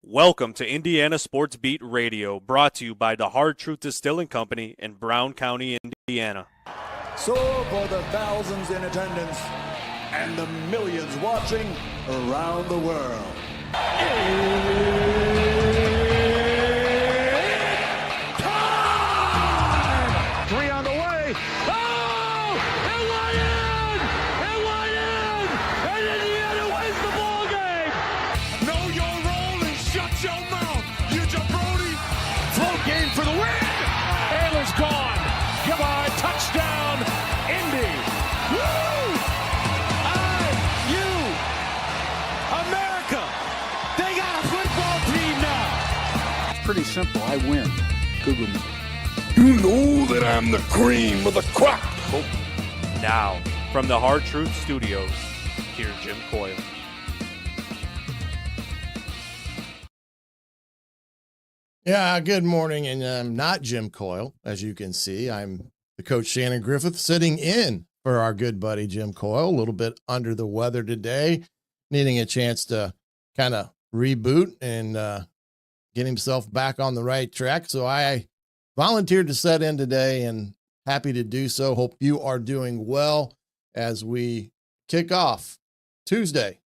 Welcome to Indiana Sports Beat Radio, brought to you by the Hard Truth Distilling Company in Brown County, Indiana. So for the thousands in attendance and the millions watching around the world, it's time! 3 on the way. Oh! It went in! It went in! And Indiana wins the ball game! Know your role and shut your mouth, you jabroni! Float game for the win! Ayler's gone. Come on, touchdown, Indy! Woo! IU! America! They got a football team now! Pretty simple. I win. Google me. You know that I'm the cream of the crop. Now, from the Hard Truth Studios, here's Jim Coyle. Yeah, good morning, and I'm not Jim Coyle, as you can see. I'm the coach Shannon Griffith, sitting in for our good buddy Jim Coyle, a little bit under the weather today, needing a chance to kind of reboot and get himself back on the right track. So I volunteered to set in today, and happy to do so. Hope you are doing well as we kick off Tuesday,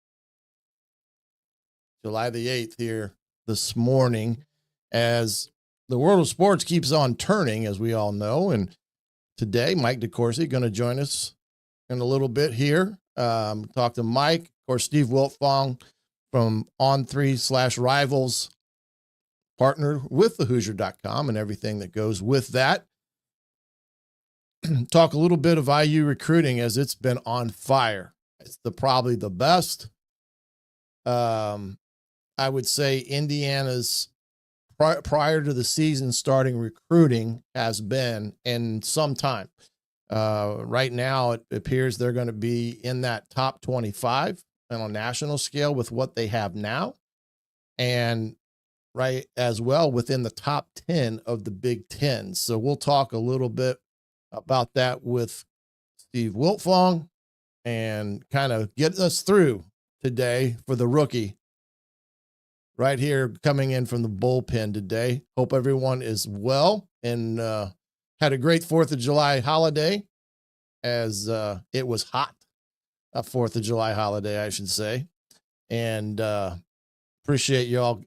July the 8th here this morning, as the world of sports keeps on turning, as we all know. And today, Mike DeCourcy going to join us in a little bit here. Talk to Mike, of course, Steve Wiltfong from On3/Rivals, partner with the Hoosier.com and everything that goes with that. Talk a little bit of IU recruiting, as it's been on fire. It's probably the best. I would say Indiana's prior to the season starting recruiting has been in some time. Right now, it appears they're going to be in that top 25 on a national scale with what they have now, and right as well within the top 10 of the Big Ten. So we'll talk a little bit about that with Steve Wiltfong and kind of get us through today for the rookie right here coming in from the bullpen today. Hope everyone is well and had a great 4th of July holiday, as it was hot, a 4th of July holiday, I should say. And appreciate y'all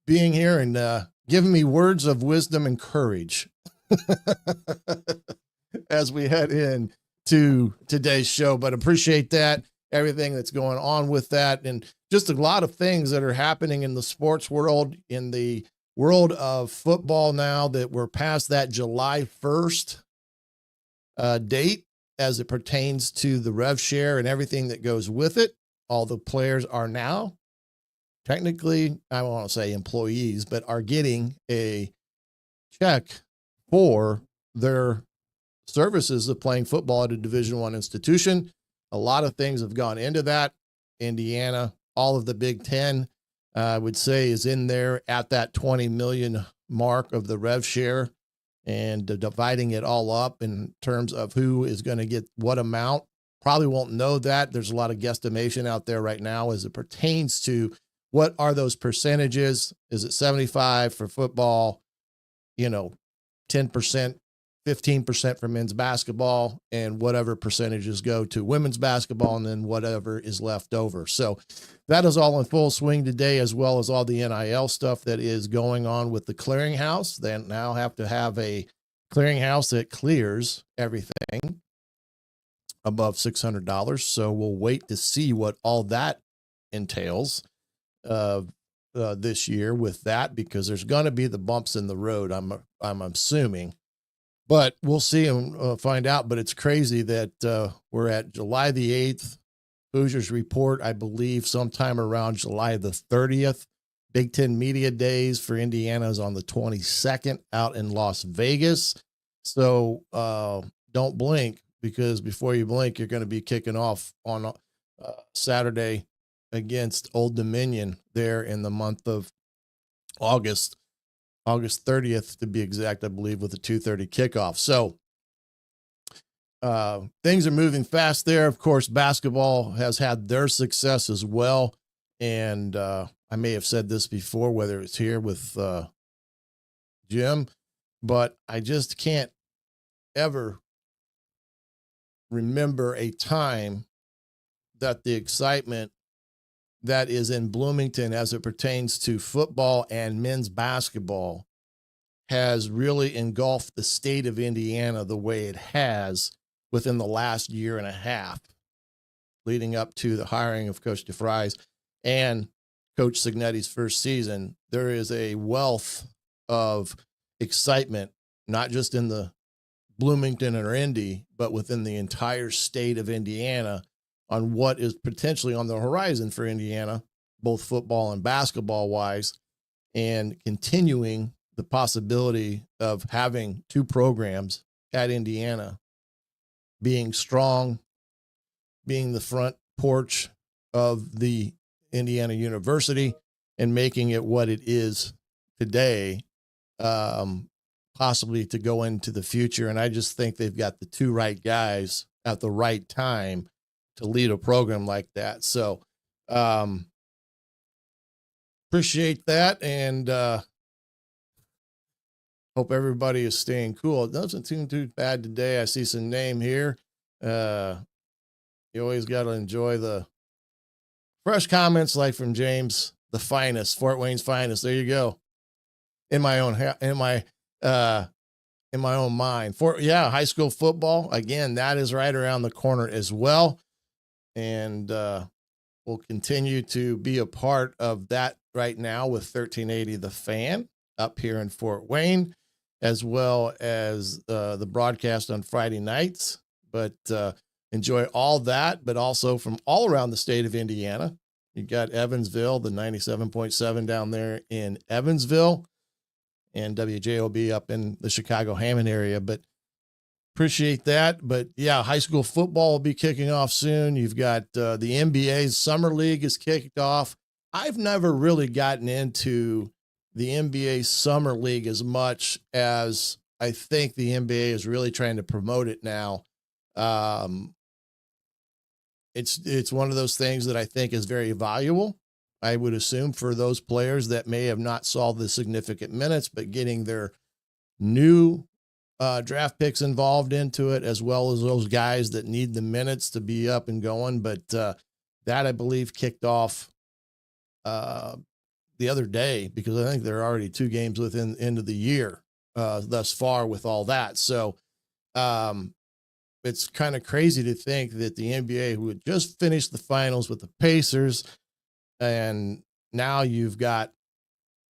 being here and giving me words of wisdom and courage as we head in to today's show. But appreciate that, everything that's going on with that, and just a lot of things that are happening in the sports world, in the world of football now that we're past that July 1st date as it pertains to the rev share and everything that goes with it. All the players are now technically, I don't want to say employees, but are getting a check for their services of playing football at a Division I institution. A lot of things have gone into that. Indiana, all of the Big Ten, I would say, is in there at that 20 million mark of the rev share, and dividing it all up in terms of who is going to get what amount. Probably won't know that. There's a lot of guesstimation out there right now as it pertains to what are those percentages. Is it 75 for football, 10%, 15% for men's basketball, and whatever percentages go to women's basketball, and then whatever is left over. So that is all in full swing today, as well as all the NIL stuff that is going on with the clearinghouse. They now have to have a clearinghouse that clears everything above $600. So we'll wait to see what all that entails this year with that, because there's going to be the bumps in the road, I'm assuming. But we'll see and find out. But it's crazy that we're at July the 8th. Hoosiers report, I believe, sometime around July the 30th. Big Ten Media Days for Indiana is on the 22nd out in Las Vegas. So don't blink, because before you blink, you're going to be kicking off on Saturday against Old Dominion there in the month of August 30th to be exact, I believe, with a 2:30 kickoff. So things are moving fast there. Of course, basketball has had their success as well. And I may have said this before, whether it's here with Jim, but I just can't ever remember a time that the excitement that is in Bloomington as it pertains to football and men's basketball has really engulfed the state of Indiana the way it has within the last year and a half, leading up to the hiring of Coach DeFries and Coach Signetti's first season. There is a wealth of excitement, not just in the Bloomington or Indy, but within the entire state of Indiana on what is potentially on the horizon for Indiana, both football and basketball wise, and continuing the possibility of having two programs at Indiana being strong, being the front porch of the Indiana University and making it what it is today, possibly to go into the future. And I just think they've got the two right guys at the right time to lead a program like that. So appreciate that, and hope everybody is staying cool. It doesn't seem too bad today. I see some name here. You always got to enjoy the fresh comments like from James, the finest, Fort Wayne's finest. There you go. In my own mind. High school football. Again, that is right around the corner as well. And we'll continue to be a part of that right now with 1380 The Fan up here in Fort Wayne, as well as the broadcast on Friday nights. But enjoy all that, but also from all around the state of Indiana. You got Evansville, the 97.7 down there in Evansville, and WJOB up in the Chicago-Hammond area. But appreciate that. But yeah, high school football will be kicking off soon. You've got the NBA's Summer League is kicked off. I've never really gotten into the NBA Summer League as much as I think the NBA is really trying to promote it now. It's one of those things that I think is very valuable. I would assume for those players that may have not saw the significant minutes, but getting their new draft picks involved into it, as well as those guys that need the minutes to be up and going. But that, I believe, kicked off the other day, because I think there are already 2 games within the end of the year thus far with all that. So it's kind of crazy to think that the NBA, who had just finished the finals with the Pacers, and now you've got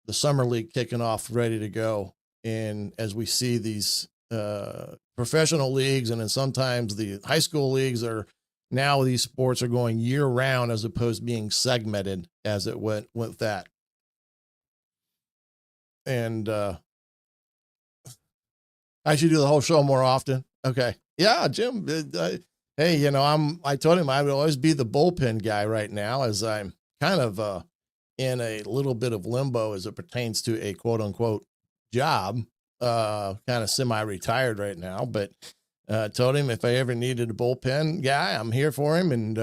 the Summer League kicking off, ready to go. And as we see these professional leagues, and then sometimes the high school leagues are now, these sports are going year round as opposed to being segmented as it went with that. And I should do the whole show more often. Okay. Yeah, Jim. Hey, I told him I would always be the bullpen guy right now, as I'm kind of in a little bit of limbo as it pertains to a quote unquote job, kind of semi-retired right now, but told him if I ever needed a bullpen guy, I'm here for him. And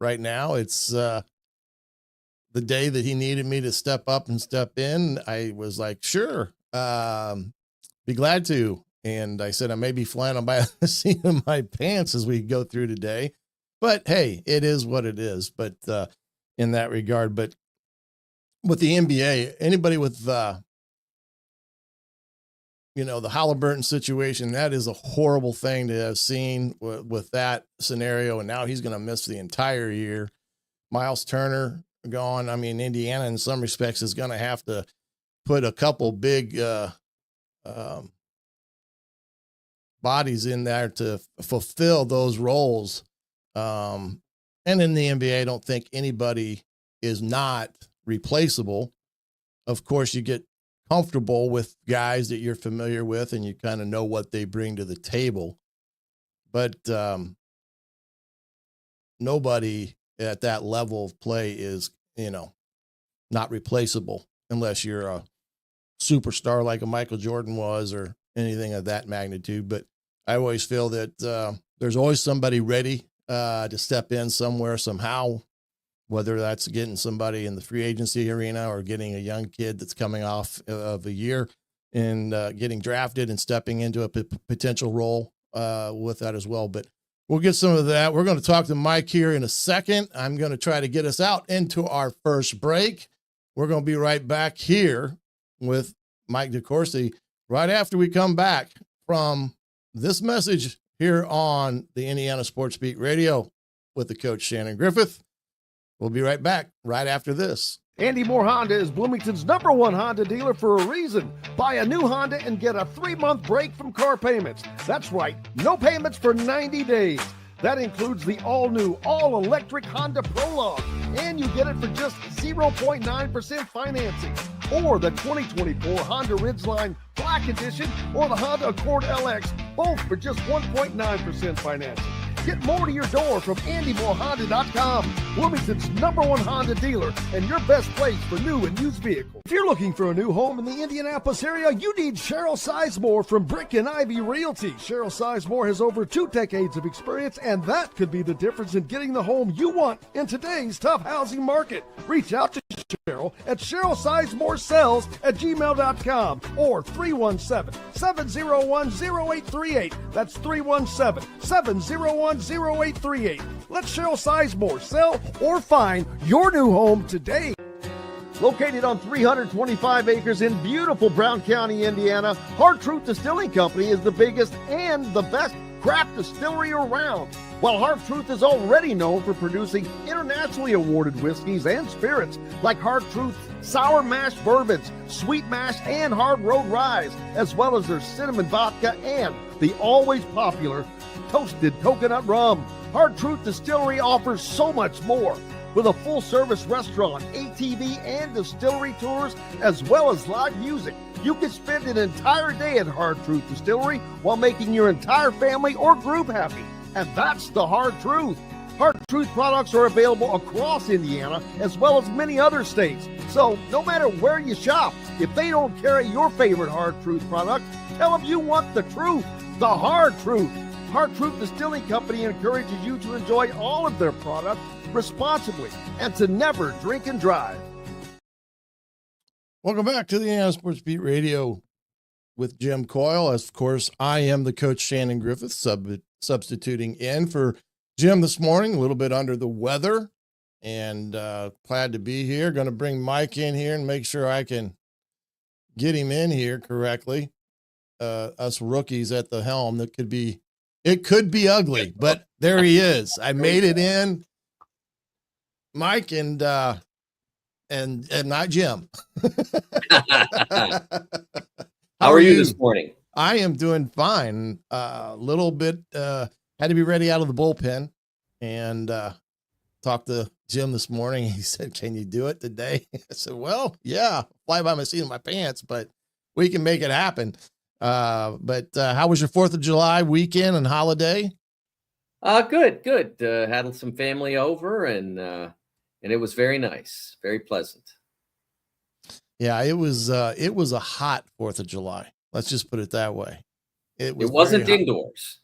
right now it's the day that he needed me to step up and step in. I was like, sure, be glad to. And I said, I may be flying on by the seat of my pants as we go through today, but hey, it is what it is. But in that regard, but with the NBA, anybody with the Halliburton situation, that is a horrible thing to have seen with that scenario. And now he's going to miss the entire year. Miles Turner gone. I mean, Indiana in some respects is going to have to put a couple big bodies in there to fulfill those roles. And in the NBA, I don't think anybody is not replaceable. Of course, you get comfortable with guys that you're familiar with and you kind of know what they bring to the table. But nobody at that level of play is, not replaceable unless you're a superstar like a Michael Jordan was or anything of that magnitude. But I always feel that there's always somebody ready to step in somewhere, somehow, whether that's getting somebody in the free agency arena or getting a young kid that's coming off of a year and getting drafted and stepping into a potential role with that as well. But we'll get some of that. We're going to talk to Mike here in a second. I'm going to try to get us out into our first break. We're going to be right back here with Mike DeCourcy right after we come back from this message here on the Indiana Sports Beat Radio with the coach Shannon Griffith. We'll be right back right after this. Andy Moore Honda is Bloomington's #1 Honda dealer for a reason. Buy a new Honda and get a 3-month break from car payments. That's right, no payments for 90 days. That includes the all-new, all-electric Honda Prologue, and you get it for just 0.9% financing. Or the 2024 Honda Ridgeline Black Edition or the Honda Accord LX, both for just 1.9% financing. Get more to your door from AndyMooreHonda.com, Bloomington's #1 Honda dealer and your best place for new and used vehicles. If you're looking for a new home in the Indianapolis area, you need Cheryl Sizemore from Brick and Ivy Realty. Cheryl Sizemore has over 2 decades of experience, and that could be the difference in getting the home you want in today's tough housing market. Reach out to Cheryl at CherylSizemooreSells@gmail.com or 317-701-0838. That's 317-701-0838. Let Cheryl Sizemore sell or find your new home today. Located on 325 acres in beautiful Brown County, Indiana, Hard Truth Distilling Company is the biggest and the best craft distillery around. While Hard Truth is already known for producing internationally awarded whiskeys and spirits like Hard Truth Sour Mash Bourbons, Sweet Mash, and Hard Road Ryes, as well as their cinnamon vodka and the always popular Toasted Coconut Rum. Hard Truth Distillery offers so much more. With a full-service restaurant, ATV, and distillery tours, as well as live music, you can spend an entire day at Hard Truth Distillery while making your entire family or group happy. And that's the Hard Truth. Hard Truth products are available across Indiana, as well as many other states. So no matter where you shop, if they don't carry your favorite Hard Truth product, tell them you want the truth, the Hard Truth. Hard Truth Distilling Company encourages you to enjoy all of their products responsibly and to never drink and drive. Welcome back to the Indiana Sports Beat Radio with Jim Coyle. As of course, I am the coach Shannon Griffith, substituting in for Jim this morning, a little bit under the weather, and glad to be here. Going to bring Mike in here and make sure I can get him in here correctly. Us rookies at the helm, it could be ugly, but there he is. I made it in, Mike, and not Jim. How are you this morning? I am doing fine. A little bit, had to be ready out of the bullpen, and talked to Jim this morning. He said, "Can you do it today?" I said, "Well, yeah, fly by my seat in my pants, but we can make it happen." But how was your 4th of July weekend and holiday? Good. Had some family over, and it was very nice, very pleasant. Yeah, it was a hot 4th of July. Let's just put it that way. It wasn't indoors.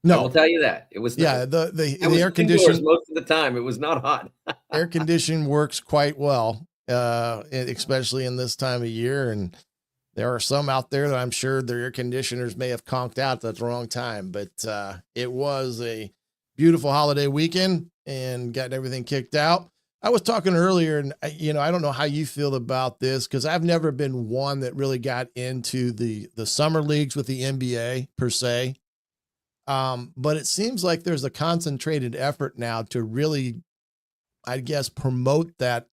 No, I'll tell you that. It was. Yeah, the air conditioning most of the time. It was not hot. Air conditioning works quite well, especially in this time of year. And there are some out there that I'm sure their air conditioners may have conked out at the wrong time. But it was a beautiful holiday weekend and got everything kicked out. I was talking earlier, and I don't know how you feel about this, because I've never been one that really got into the summer leagues with the NBA per se. But it seems like there's a concentrated effort now to really, I guess, promote that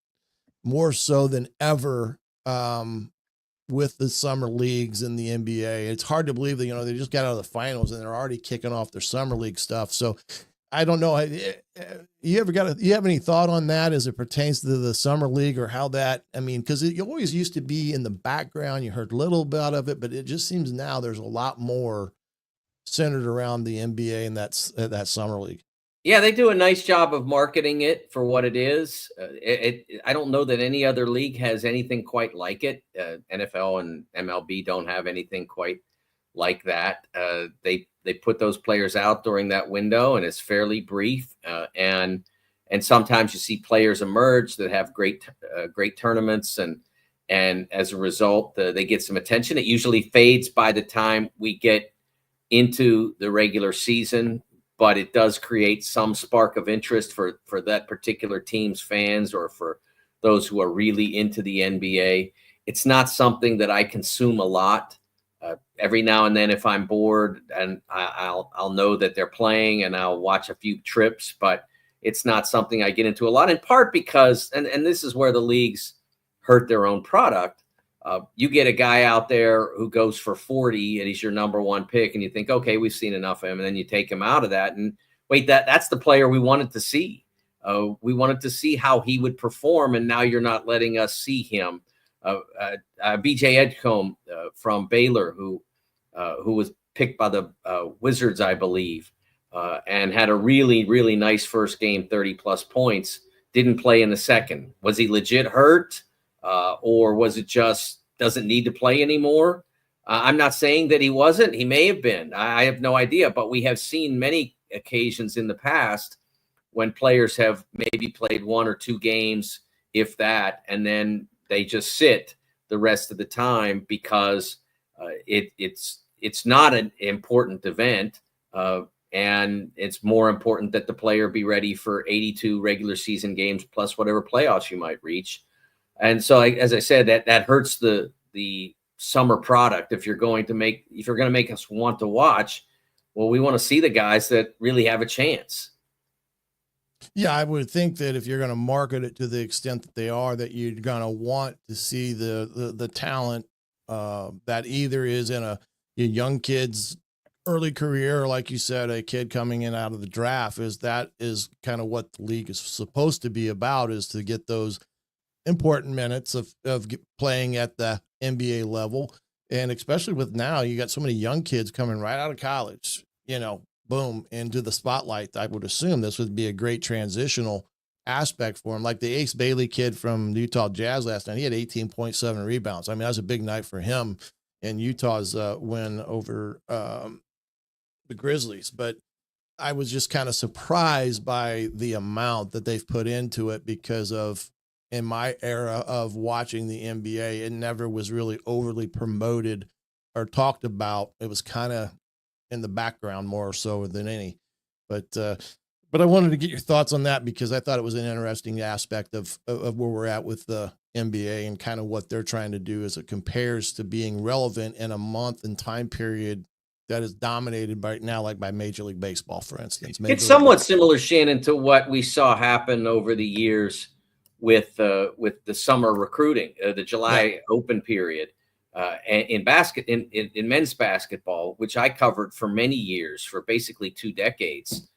more so than ever with the summer leagues in the NBA. It's hard to believe that, they just got out of the finals and they're already kicking off their summer league stuff. So I don't know. You have any thought on that as it pertains to the summer league, or how that, because it always used to be in the background. You heard a little bit of it, but it just seems now there's a lot more centered around the NBA and that summer league. Yeah, they do a nice job of marketing it for what it is. I don't know that any other league has anything quite like it. NFL and MLB don't have anything quite like that. They put those players out during that window, and it's fairly brief. And And sometimes you see players emerge that have great tournaments, and as a result, they get some attention. It usually fades by the time we get into the regular season, but it does create some spark of interest for that particular team's fans or for those who are really into the NBA. It's not something that I consume a lot. Every now and then, if I'm bored, and I'll know that they're playing, and I'll watch a few trips, but it's not something I get into a lot, in part because, and this is where the leagues hurt their own product. You get a guy out there who goes for 40 and he's your number one pick, and you think, okay, we've seen enough of him. And then you take him out of that, and wait, that's the player we wanted to see. We wanted to see how he would perform, and now you're not letting us see him. BJ Edgecombe from Baylor, who was picked by the Wizards, I believe, and had a really, really nice first game, 30-plus points, didn't play in the second. Was he legit hurt? Or was it just doesn't need to play anymore? I'm not saying that he wasn't. He may have been. I have no idea. But we have seen many occasions in the past when players have maybe played 1 or 2 games, if that, and then they just sit the rest of the time because it's not an important event, and it's more important that the player be ready for 82 regular season games plus whatever playoffs you might reach. And so, as I said, that hurts the summer product. If you're going to make us want to watch, well, we want to see the guys that really have a chance. Yeah, I would think that if you're going to market it to the extent that they are, that you're going to want to see the talent that either is in a young kid's early career, or like you said, a kid coming in out of the draft. That is kind of what the league is supposed to be about, is to get those important minutes of playing at the NBA level. And especially with now, you got so many young kids coming right out of college, boom, into the spotlight. I would assume this would be a great transitional aspect for him. Like the Ace Bailey kid from Utah Jazz last night, he had 18.7 rebounds. I mean, that was a big night for him in Utah's win over the Grizzlies. But I was just kind of surprised by the amount that they've put into it, because of, in my era of watching the NBA, it never was really overly promoted or talked about. It was kind of in the background more so than any. But I wanted to get your thoughts on that, because I thought it was an interesting aspect of where we're at with the NBA and kind of what they're trying to do as it compares to being relevant in a month and time period that is dominated right now, like by Major League Baseball, for instance. It's somewhat similar, Shannon, to what we saw happen over the years with the summer recruiting, the July Open period, in men's basketball, which I covered for many years, for basically 2 decades,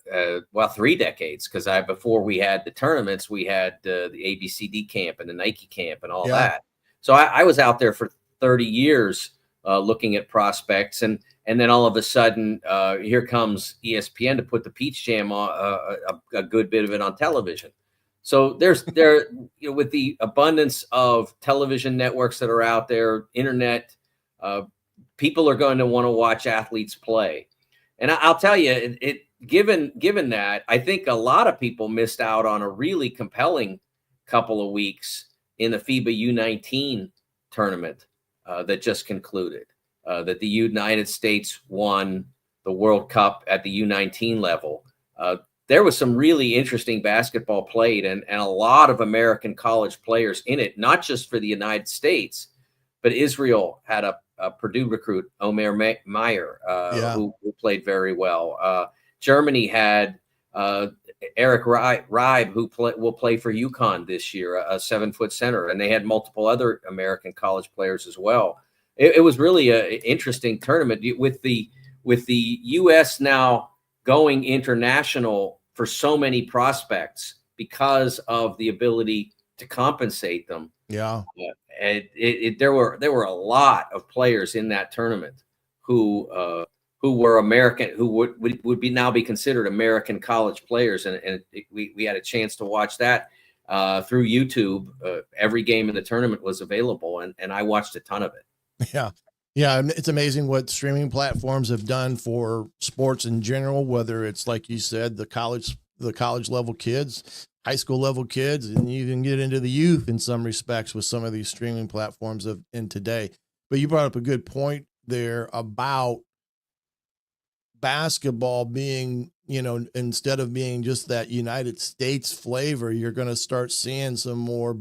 3 decades, because before we had the tournaments, we had the ABCD camp and the Nike camp and all that. So I was out there for 30 years looking at prospects, and then all of a sudden, here comes ESPN to put the Peach Jam on, a good bit of it on television. So with the abundance of television networks that are out there, internet, people are going to want to watch athletes play. And I'll tell you, given that, I think a lot of people missed out on a really compelling couple of weeks in the FIBA U19 tournament that just concluded, that the United States won the World Cup at the U19 level. There was some really interesting basketball played, and a lot of American college players in it, not just for the United States, but Israel had a Purdue recruit, Omer Meyer, who played very well. Germany had Eric Reib, who will play for UConn this year, a 7-foot center, and they had multiple other American college players as well. It was really an interesting tournament with the U.S. now going international for so many prospects because of the ability to compensate them. Yeah. There were a lot of players in that tournament who were American, who would now be considered American college players. And we had a chance to watch that through YouTube. Every game in the tournament was available, and I watched a ton of it. Yeah. Yeah, it's amazing what streaming platforms have done for sports in general, whether it's, like you said, the college the college level kids, high school level kids, and you can get into the youth in some respects with some of these streaming platforms in today. But you brought up a good point there about basketball being, instead of being just that United States flavor, you're going to start seeing some more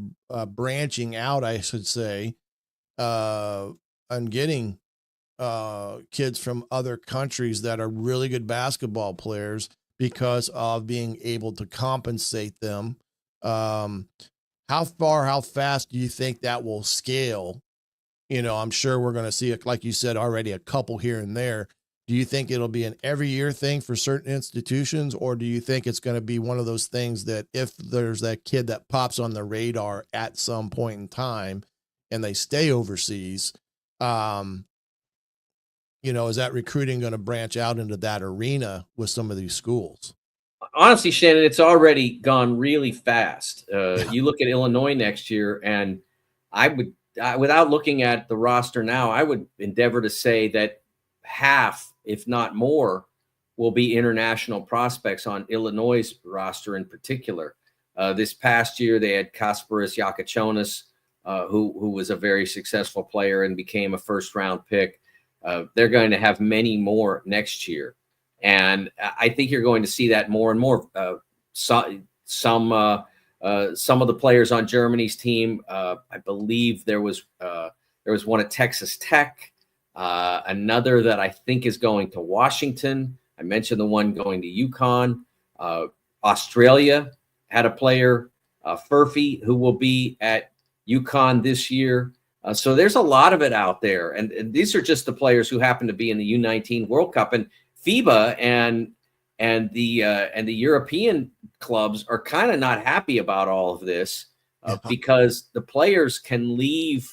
branching out, I should say, and getting kids from other countries that are really good basketball players because of being able to compensate them. How fast do you think that will scale? I'm sure we're going to see, like you said already, a couple here and there. Do you think it'll be an every year thing for certain institutions, or do you think it's going to be one of those things that if there's that kid that pops on the radar at some point in time and they stay overseas, is that recruiting going to branch out into that arena with some of these schools? Honestly, Shannon, it's already gone really fast. You look at Illinois next year, and without looking at the roster now, I would endeavor to say that half, if not more, will be international prospects on Illinois' roster in particular. This past year, they had Kasparas Yakachonis, who was a very successful player and became a first-round pick. They're going to have many more next year. And I think you're going to see that more and more. Some of the players on Germany's team, I believe there was one at Texas Tech, another that I think is going to Washington. I mentioned the one going to UConn. Australia had a player, Furphy, who will be at UConn this year. So there's a lot of it out there. And these are just the players who happen to be in the U19 World Cup. And FIBA and the European clubs are kind of not happy about all of this because the players can leave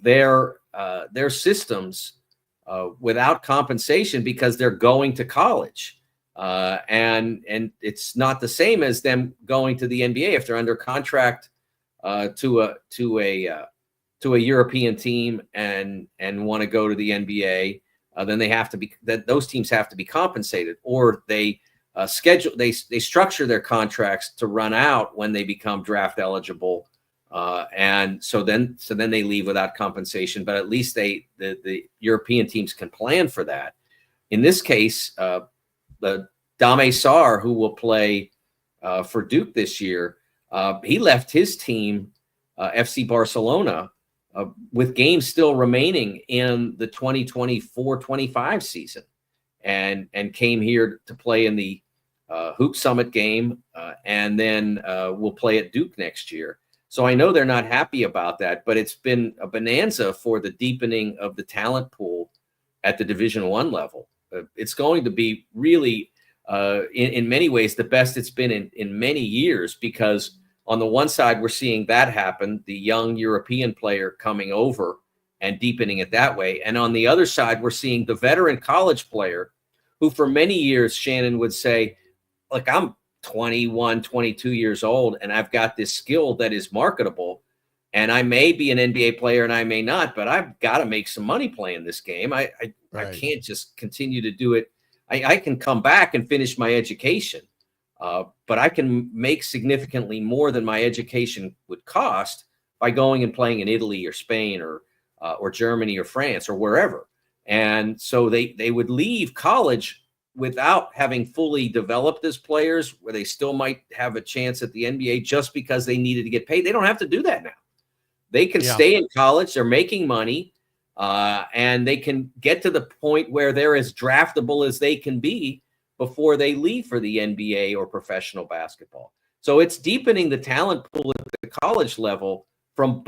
their systems without compensation because they're going to college. And it's not the same as them going to the NBA if they're under contract to a European team and want to go to the NBA. Then those teams have to be compensated, or they structure their contracts to run out when they become draft eligible, and so then they leave without compensation. But at least the European teams can plan for that. In this case, the Dame Sarr, who will play for Duke this year, he left his team, FC Barcelona, with games still remaining in the 2024-25 season, and came here to play in the Hoop Summit game, and then will play at Duke next year. So I know they're not happy about that, but it's been a bonanza for the deepening of the talent pool at the Division I level. It's going to be really, in many ways, the best it's been in many years, because on the one side, we're seeing that happen, the young European player coming over and deepening it that way. And on the other side, we're seeing the veteran college player who for many years, Shannon would say, look, I'm 21, 22 years old, and I've got this skill that is marketable, and I may be an NBA player and I may not, but I've got to make some money playing this game. I can't just continue to do it. I can come back and finish my education. But I can make significantly more than my education would cost by going and playing in Italy or Spain or Germany or France or wherever. And so they would leave college without having fully developed as players, where they still might have a chance at the NBA just because they needed to get paid. They don't have to do that now. They can stay in college. They're making money, and they can get to the point where they're as draftable as they can be before they leave for the NBA or professional basketball. So it's deepening the talent pool at the college level from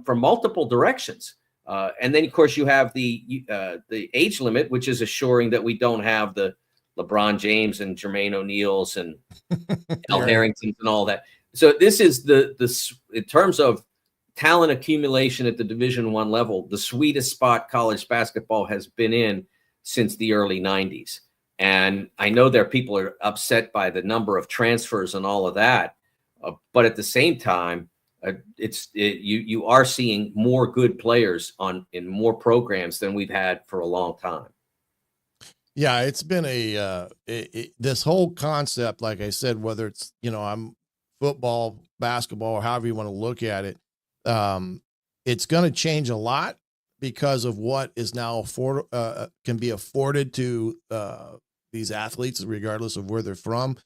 multiple directions. And then, of course, you have the age limit, which is assuring that we don't have the LeBron James and Jermaine O'Neals and Al Harringtons and all that. So this is the in terms of talent accumulation at the Division I level, the sweetest spot college basketball has been in since the early 90s. And I know there are people are upset by the number of transfers and all of that, but at the same time, you are seeing more good players in more programs than we've had for a long time. Yeah, it's been this whole concept, like I said, whether it's, I'm football, basketball, or however you want to look at it, it's going to change a lot because of what is now can be afforded to these athletes, regardless of where they're from.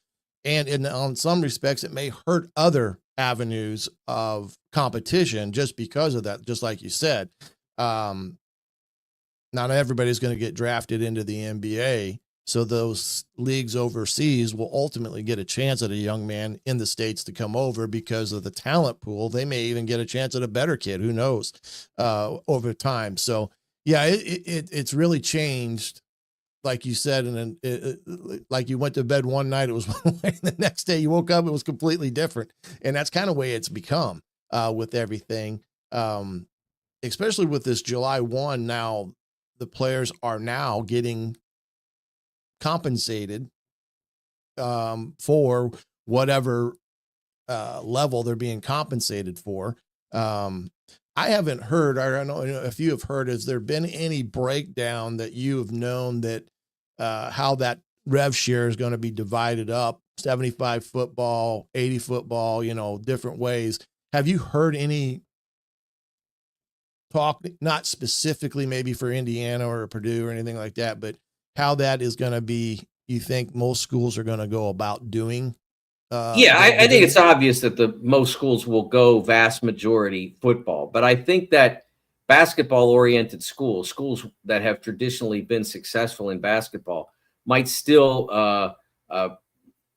And on some respects, it may hurt other avenues of competition just because of that, just like you said. Not everybody's going to get drafted into the NBA. So those leagues overseas will ultimately get a chance at a young man in the States to come over because of the talent pool. They may even get a chance at a better kid, who knows, over time. So yeah, it's really changed. Like you said, and then like you went to bed one night, it was one way, and the next day you woke up, it was completely different. And that's kind of the way it's become with everything, especially with this July 1 now. The players are now getting compensated for whatever level they're being compensated for. I haven't heard, I don't know if you have heard, has there been any breakdown that you have known that how that rev share is going to be divided up, 75 football, 80 football, different ways? Have you heard any talk, not specifically maybe for Indiana or Purdue or anything like that, but how that is going to be, you think most schools are going to go about doing? I think it's obvious that most schools will go vast majority football, but I think that basketball oriented schools that have traditionally been successful in basketball might still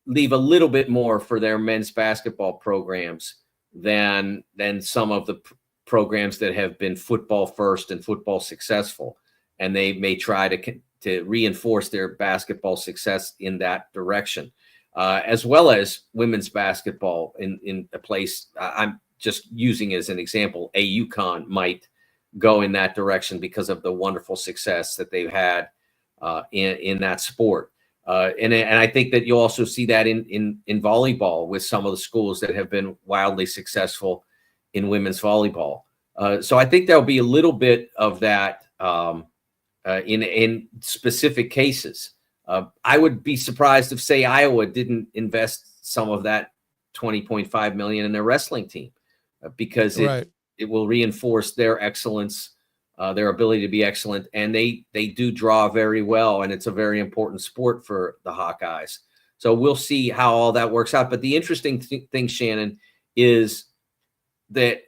leave a little bit more for their men's basketball programs than some of the programs that have been football first and football successful, and they may try to reinforce their basketball success in that direction, as well as women's basketball in a place. I'm just using as an example, a UConn might go in that direction because of the wonderful success that they've had in that sport. And I think that you'll also see that in volleyball with some of the schools that have been wildly successful in women's volleyball. So I think there'll be a little bit of that in specific cases. I would be surprised if, say, Iowa didn't invest some of that $20.5 million in their wrestling team because it will reinforce their excellence, their ability to be excellent, and they do draw very well, and it's a very important sport for the Hawkeyes. So we'll see how all that works out. But the interesting thing, Shannon, is that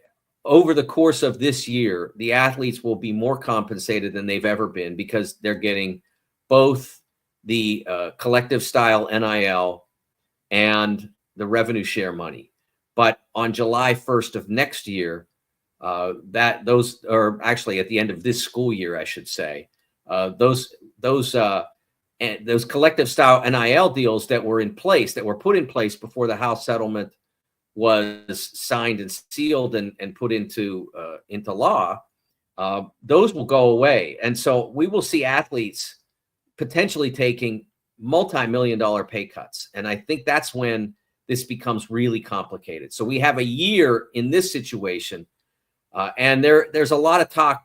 over the course of this year, the athletes will be more compensated than they've ever been because they're getting both the collective style NIL and the revenue share money. But on July 1st of next year, those are actually at the end of this school year, I should say, those collective style NIL deals that were put in place before the House settlement was signed and sealed and put into law, those will go away. And so we will see athletes potentially taking multi-million-dollar pay cuts. And I think that's when this becomes really complicated. So we have a year in this situation, and there's a lot of talk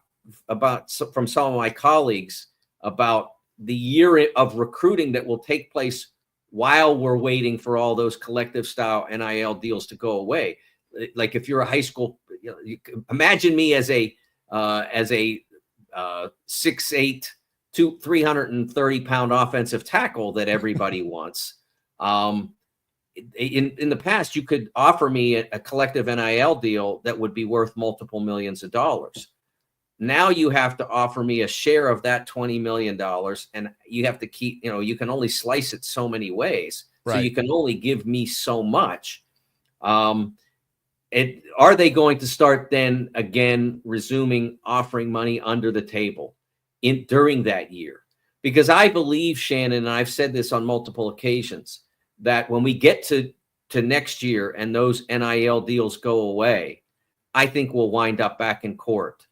from some of my colleagues about the year of recruiting that will take place while we're waiting for all those collective style NIL deals to go away. Like if you're a high school, you imagine me as a 6'8", 330-pound offensive tackle that everybody wants. In the past, you could offer me a collective NIL deal that would be worth multiple millions of dollars. Now you have to offer me a share of that $20 million, and you have to keep, you can only slice it so many ways. Right. So you can only give me so much. Are they going to start then again resuming offering money under the table during that year? Because I believe, Shannon, and I've said this on multiple occasions, that when we get to next year and those NIL deals go away, I think we'll wind up back in court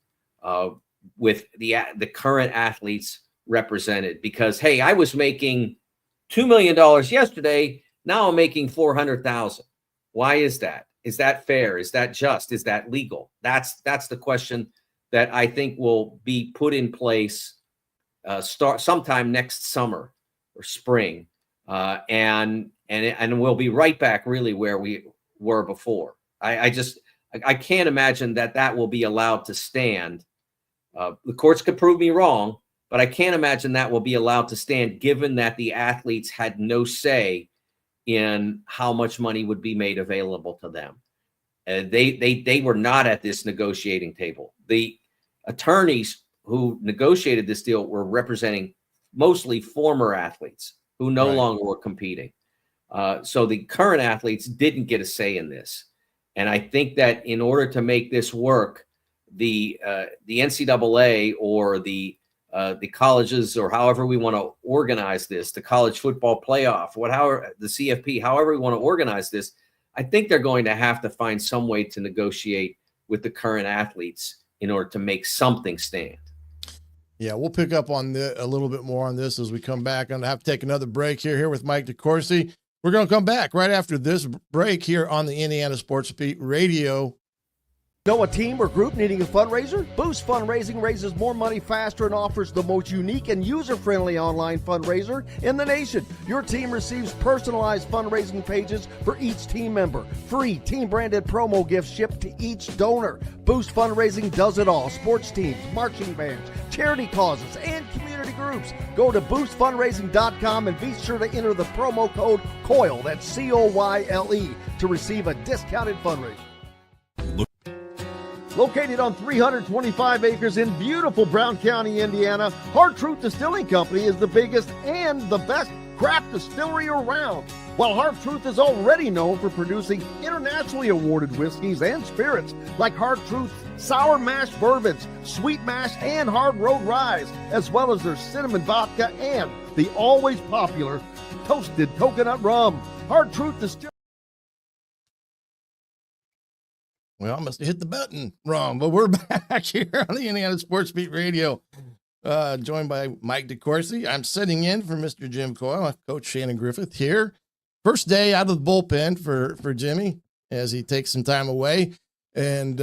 with the current athletes represented. Because, hey, I was making $2 million yesterday. Now I'm making $400,000. Why is that? Is that fair? Is that just? Is that legal? That's the question that I think will be put in place start sometime next summer or spring, and we'll be right back really where we were before. I can't imagine that will be allowed to stand. The courts could prove me wrong, but I can't imagine that will be allowed to stand, given that the athletes had no say in how much money would be made available to them. They were not at this negotiating table. The attorneys who negotiated this deal were representing mostly former athletes who no longer were competing. So the current athletes didn't get a say in this. And I think that in order to make this work, the NCAA or the colleges, or however we want to organize this, the college football playoff, however the CFP, however we want to organize this, I think they're going to have to find some way to negotiate with the current athletes in order to make something stand. Yeah, we'll pick up on a little bit more on this as we come back. I'm going to have to take another break here with Mike DeCourcy. We're going to come back right after this break here on the Indiana Sports Beat Radio. Know a team or group needing a fundraiser? Boost Fundraising raises more money faster and offers the most unique and user-friendly online fundraiser in the nation. Your team receives personalized fundraising pages for each team member. Free team-branded promo gifts shipped to each donor. Boost Fundraising does it all. Sports teams, marching bands, charity causes, and community groups. Go to boostfundraising.com and be sure to enter the promo code COYLE, that's COYLE, to receive a discounted fundraiser. Located on 325 acres in beautiful Brown County, Indiana, Hard Truth Distilling Company is the biggest and the best craft distillery around. While Hard Truth is already known for producing internationally awarded whiskeys and spirits like Hard Truth Sour Mash Bourbons, Sweet Mash, and Hard Road Rye, as well as their cinnamon vodka and the always popular Toasted Coconut Rum. Hard Truth Distilling. Well, I must have hit the button wrong, but we're back here on the Indiana Sports Beat Radio, joined by Mike DeCourcy. I'm sitting in for Mr. Jim Coyle, Coach Shannon Griffith here. First day out of the bullpen for Jimmy as he takes some time away and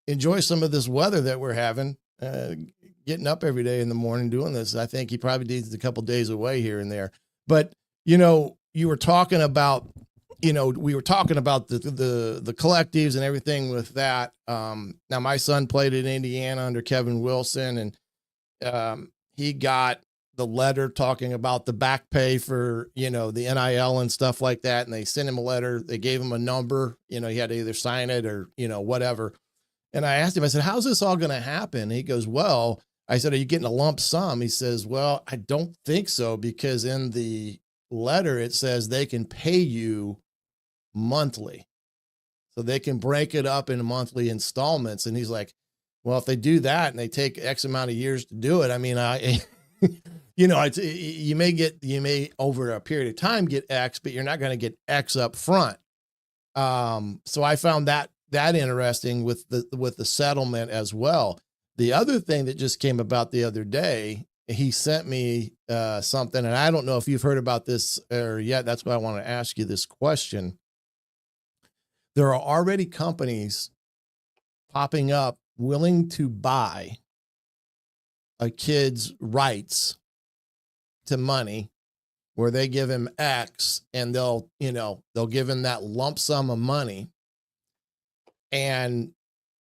enjoy some of this weather that we're having. Getting up every day in the morning doing this. I think he probably needs a couple days away here and there. But, you were talking about, we were talking about the collectives and everything with that. Now my son played in Indiana under Kevin Wilson, and he got the letter talking about the back pay for, the NIL and stuff like that. And they sent him a letter. They gave him a number, he had to either sign it or, whatever. And I asked him, I said, how's this all going to happen? And he goes, well, I said, are you getting a lump sum? He says, well, I don't think so, because in the letter, it says they can pay you monthly. So they can break it up into monthly installments. And he's like, well, if they do that and they take X amount of years to do it, I mean, you may over a period of time get X, but you're not going to get X up front. So I found that interesting with the settlement as well. The other thing that just came about the other day, he sent me something, and I don't know if you've heard about this or yet. That's why I want to ask you this question. There are already companies popping up willing to buy a kid's rights to money, where they give him X and they'll give him that lump sum of money. And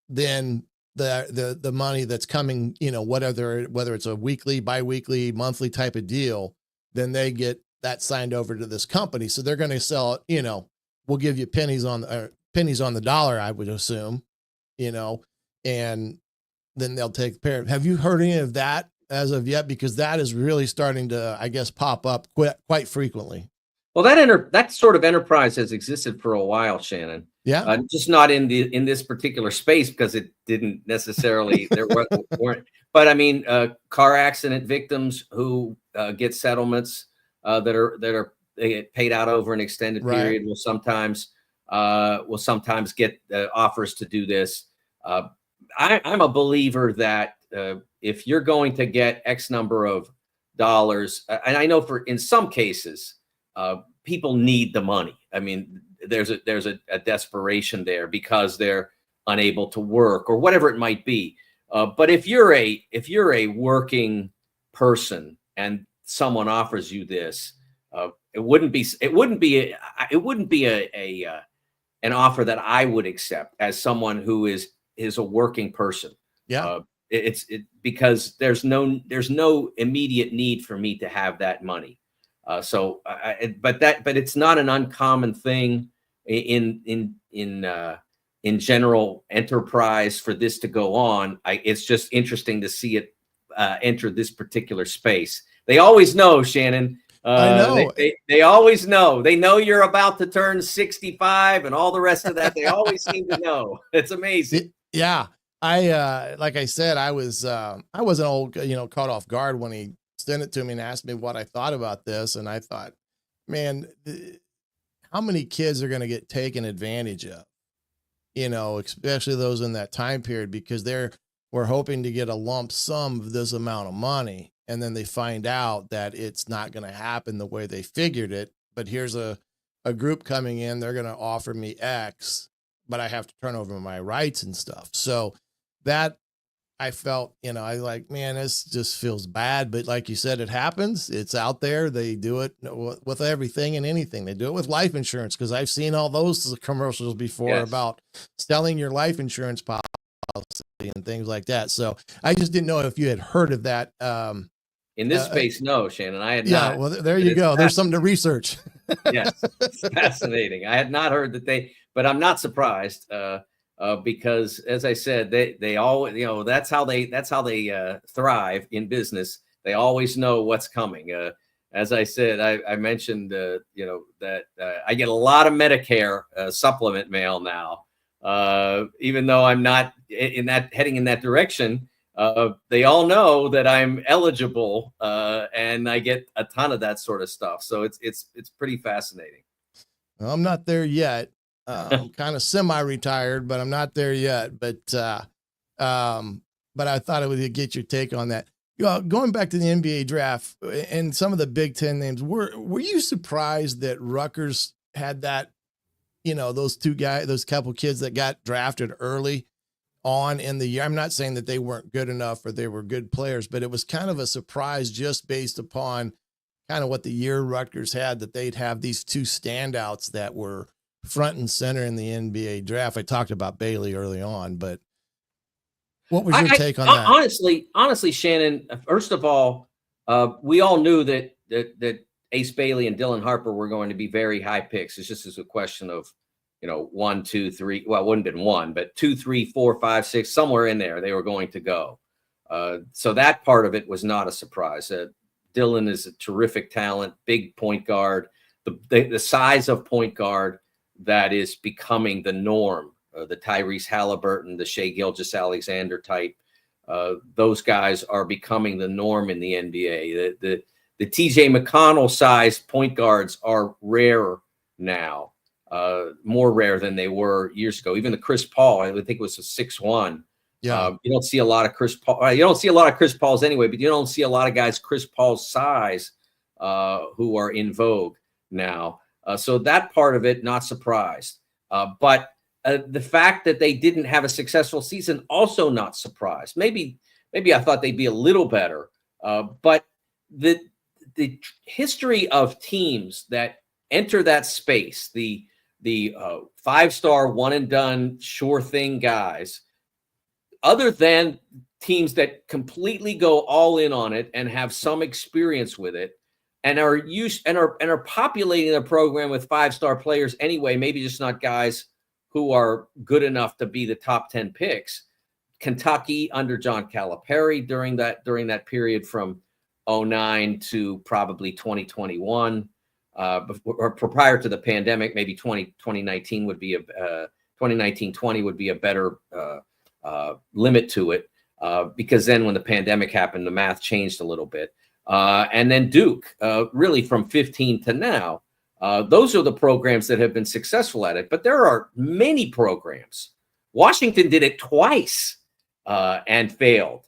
then the money that's coming, whether it's a weekly, biweekly, monthly type of deal, then they get that signed over to this company. So they're going to sell it, we'll give you pennies on the dollar, I would assume, and then they'll take care of. Have you heard any of that as of yet? Because that is really starting to, I guess, pop up quite frequently. Well, that sort of enterprise has existed for a while, Shannon. Yeah, just not in this particular space, because it didn't necessarily weren't. But I mean, car accident victims who get settlements that they get paid out over an extended period will sometimes get offers to do this. I'm a believer that if you're going to get X number of dollars, and I know in some cases, people need the money. I mean, there's a desperation there because they're unable to work or whatever it might be. But if you're a working person and someone offers you this, it wouldn't be an offer that I would accept as someone who is a working person. Yeah. Because there's no immediate need for me to have that money. But it's not an uncommon thing in general enterprise for this to go on. It's just interesting to see it enter this particular space. They always know, Shannon. I know. They always know. They know you're about to turn 65 and all the rest of that. They always seem to know. It's amazing. Yeah. Like I said, I wasn't caught off guard when he sent it to me and asked me what I thought about this. And I thought, man, how many kids are going to get taken advantage of, especially those in that time period, because we're hoping to get a lump sum of this amount of money. And then they find out that it's not going to happen the way they figured it. But here's a group coming in, they're going to offer me X, but I have to turn over my rights and stuff. So that I felt, man, this just feels bad. But like you said, it happens. It's out there. They do it with everything and anything. They do it with life insurance, because I've seen all those commercials before about selling your life insurance policy and things like that. So I just didn't know if you had heard of that. In this space, no, Shannon, I had not. Yeah, well, there you go. There's something to research. Yes, it's fascinating. I had not heard that but I'm not surprised because, as I said, they always, that's how they thrive in business. They always know what's coming. As I said, I mentioned, that I get a lot of Medicare supplement mail now, even though I'm not heading in that direction. They all know that I'm eligible, and I get a ton of that sort of stuff. So it's pretty fascinating. Well, I'm not there yet. I'm kind of semi-retired, but I'm not there yet. But I thought it would get your take on that. Going back to the NBA draft and some of the Big Ten names, were you surprised that Rutgers had that? Those couple kids that got drafted early on in the year. I'm not saying that they weren't good enough or they were good players, but it was kind of a surprise just based upon kind of what the year Rutgers had, that they'd have these two standouts that were front and center in the NBA draft. I talked about Bailey early on, but what was your take on that? Honestly, Shannon, first of all, we all knew that Ace Bailey and Dylan Harper were going to be very high picks. It's just a question of, 1, 2, 3. Well, it wouldn't have been 1, but 2, 3, 4, 5, 6, somewhere in there they were going to go. So that part of it was not a surprise. Dylan is a terrific talent, big point guard, the size of point guard that is becoming the norm. The Tyrese Halliburton, the Shai Gilgeous-Alexander type. Those guys are becoming the norm in the NBA. The TJ McConnell sized point guards are rare now. More rare than they were years ago. Even the Chris Paul, I would think it was a 6'1". Yeah. You don't see a lot of Chris Paul. You don't see a lot of Chris Pauls anyway, but you don't see a lot of guys Chris Paul's size who are in vogue now. So that part of it, not surprised. But the fact that they didn't have a successful season, also not surprised. Maybe I thought they'd be a little better. But the history of teams that enter that space, the 5-star one and done sure thing guys, other than teams that completely go all in on it and have some experience with it and are populating the program with 5-star players anyway, maybe just not guys who are good enough to be the top 10 picks. Kentucky under John Calipari during that period from 2009 to probably 2021. Or prior to the pandemic, maybe 2019 would be 2019-20 would be a better limit to it, because then when the pandemic happened, the math changed a little bit. And then Duke, really from 15 to now, those are the programs that have been successful at it. But there are many programs. Washington did it twice and failed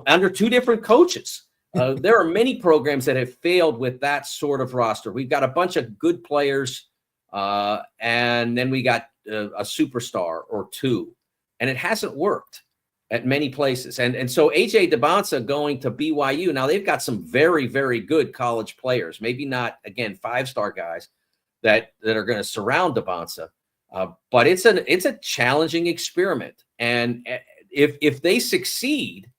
under 2 different coaches. There are many programs that have failed with that sort of roster. We've got a bunch of good players, and then we got a superstar or 2, and it hasn't worked. at many places. And so AJ DeBonsa going to BYU. Now they've got some very, very good college players, maybe not, again, 5-star guys that are going to surround DeBonsa. But it's a challenging experiment. And if they succeed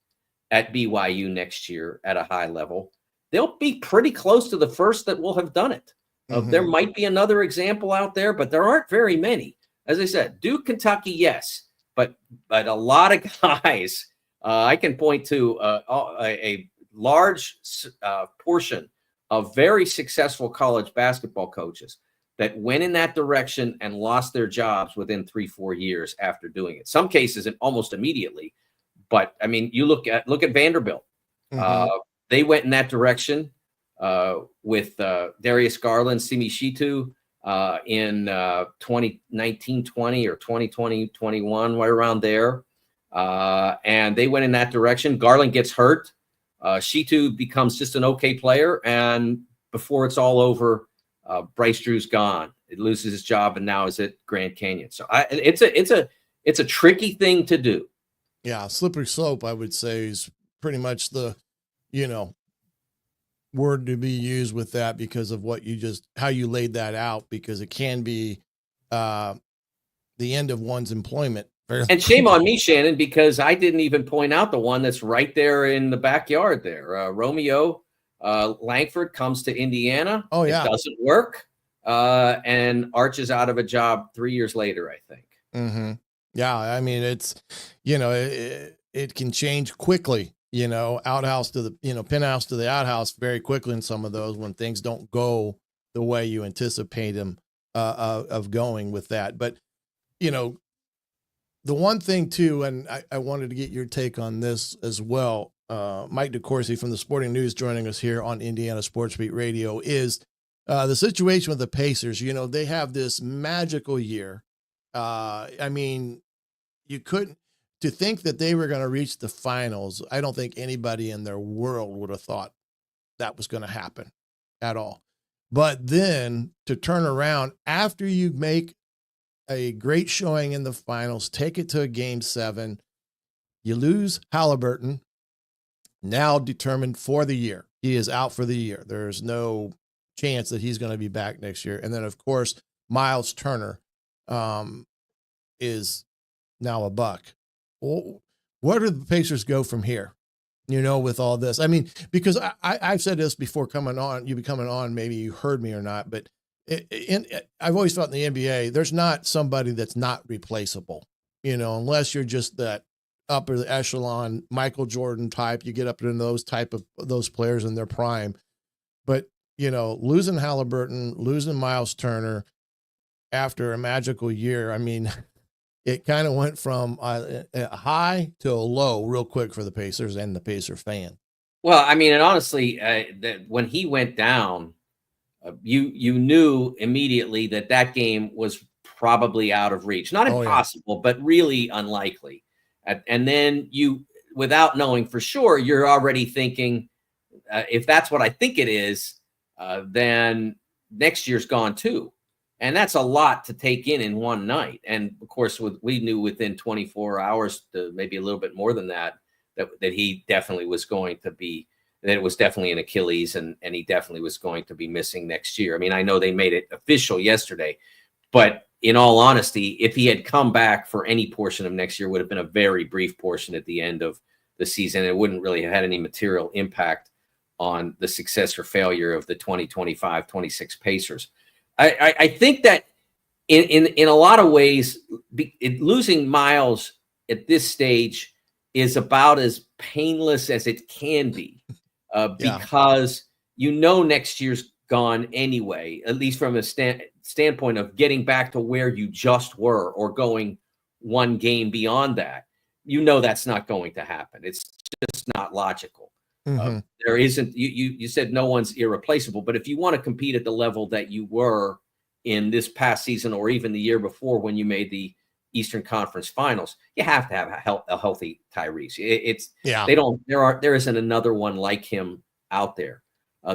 at BYU next year at a high level, they'll be pretty close to the first that will have done it. There might be another example out there, but there aren't very many. As I said, Duke, Kentucky, yes, but a lot of guys. I can point to a large portion of very successful college basketball coaches that went in that direction and lost their jobs within 3-4 years after doing it. Some cases almost immediately. But I mean, you look at Vanderbilt. They went in that direction with Darius Garland, Simi Shitu in 2019-20 or 2020-21, right around there. And they went in that direction. Garland gets hurt. Shitu becomes just an okay player. And before it's all over, Bryce Drew's gone. It loses his job and now is at Grand Canyon. So it's a tricky thing to do. Yeah, slippery slope, I would say, is pretty much the, word to be used with that because of how you laid that out, because it can be the end of one's employment. And shame on me, Shannon, because I didn't even point out the one that's right there in the backyard there. Romeo Langford comes to Indiana. Oh, yeah. It doesn't work. And Arch is out of a job 3 years later, I think. Mm-hmm. Yeah, I mean, it's, it can change quickly, outhouse to the, penthouse to the outhouse very quickly in some of those when things don't go the way you anticipate them of going with that. But, the one thing too, and I wanted to get your take on this as well, Mike DeCourcy from the Sporting News joining us here on Indiana Sports Beat Radio, is the situation with the Pacers. They have this magical year. I mean, you couldn't, to think that they were going to reach the finals. I don't think anybody in their world would have thought that was going to happen at all. But then to turn around after you make a great showing in the finals, take it to a game 7, you lose Halliburton, now determined for the year. He is out for the year. There's no chance that he's going to be back next year. And then, of course, Miles Turner is now a Buck. Well, where do the Pacers go from here? With all this, I mean, because I've said this before coming on, you be coming on, maybe you heard me or not, but I've always felt in the NBA, there's not somebody that's not replaceable, unless you're just that upper echelon Michael Jordan type, you get up into those players in their prime. But, losing Halliburton, losing Miles Turner after a magical year, I mean, it kind of went from a high to a low real quick for the Pacers and the Pacer fan. Well, I mean, and honestly, when he went down, you knew immediately that game was probably out of reach. Not impossible, but really unlikely. And then you, without knowing for sure, you're already thinking, if that's what I think it is, then next year's gone too. And that's a lot to take in one night. And of course, we knew within 24 hours, to maybe a little bit more than that he definitely was going to be, that it was definitely an Achilles and he definitely was going to be missing next year. I mean, I know they made it official yesterday, but in all honesty, if he had come back for any portion of next year, it would have been a very brief portion at the end of the season. It wouldn't really have had any material impact on the success or failure of the 2025-26 Pacers. I think that in a lot of ways, losing Miles at this stage is about as painless as it can be, because next year's gone anyway, at least from a standpoint of getting back to where you just were or going one game beyond that. That's not going to happen. It's just not logical. Mm-hmm. There isn't, you said no one's irreplaceable, but if you want to compete at the level that you were in this past season or even the year before when you made the Eastern Conference Finals, you have to have a healthy Tyrese. There isn't another one like him out there.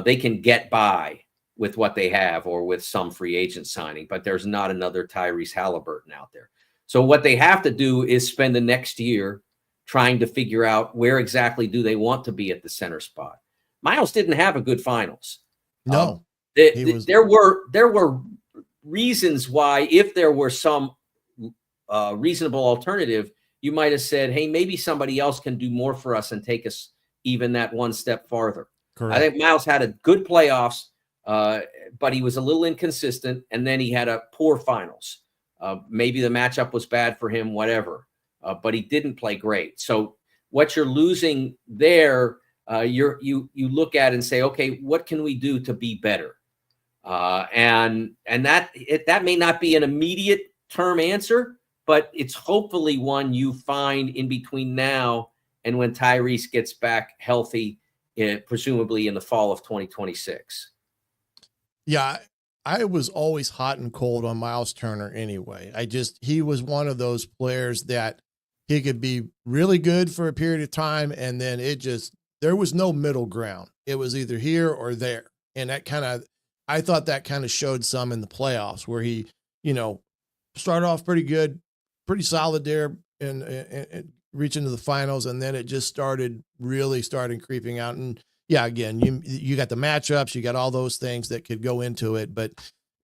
They can get by with what they have or with some free agent signing, but there's not another Tyrese Halliburton out there. So what they have to do is spend the next year trying to figure out where exactly do they want to be at the center spot. Miles didn't have a good finals. No, there were reasons why, if there were some reasonable alternative, you might have said, hey, maybe somebody else can do more for us and take us even that one step farther. correct. I think Miles had a good playoffs, but he was a little inconsistent, and then he had a poor finals. Maybe the matchup was bad for him, whatever, but he didn't play great. So what you're losing there, you look at and say, okay, what can we do to be better? And that may not be an immediate term answer, but it's hopefully one you find in between now and when Tyrese gets back healthy, presumably in the fall of 2026. Yeah, I was always hot and cold on Miles Turner anyway. He was one of those players that he could be really good for a period of time, and then there was no middle ground. It was either here or there. And I thought that kind of showed some in the playoffs where he, started off pretty good, pretty solid there and reaching to the finals. And then it just started creeping out. And yeah, again, you got the matchups, you got all those things that could go into it. But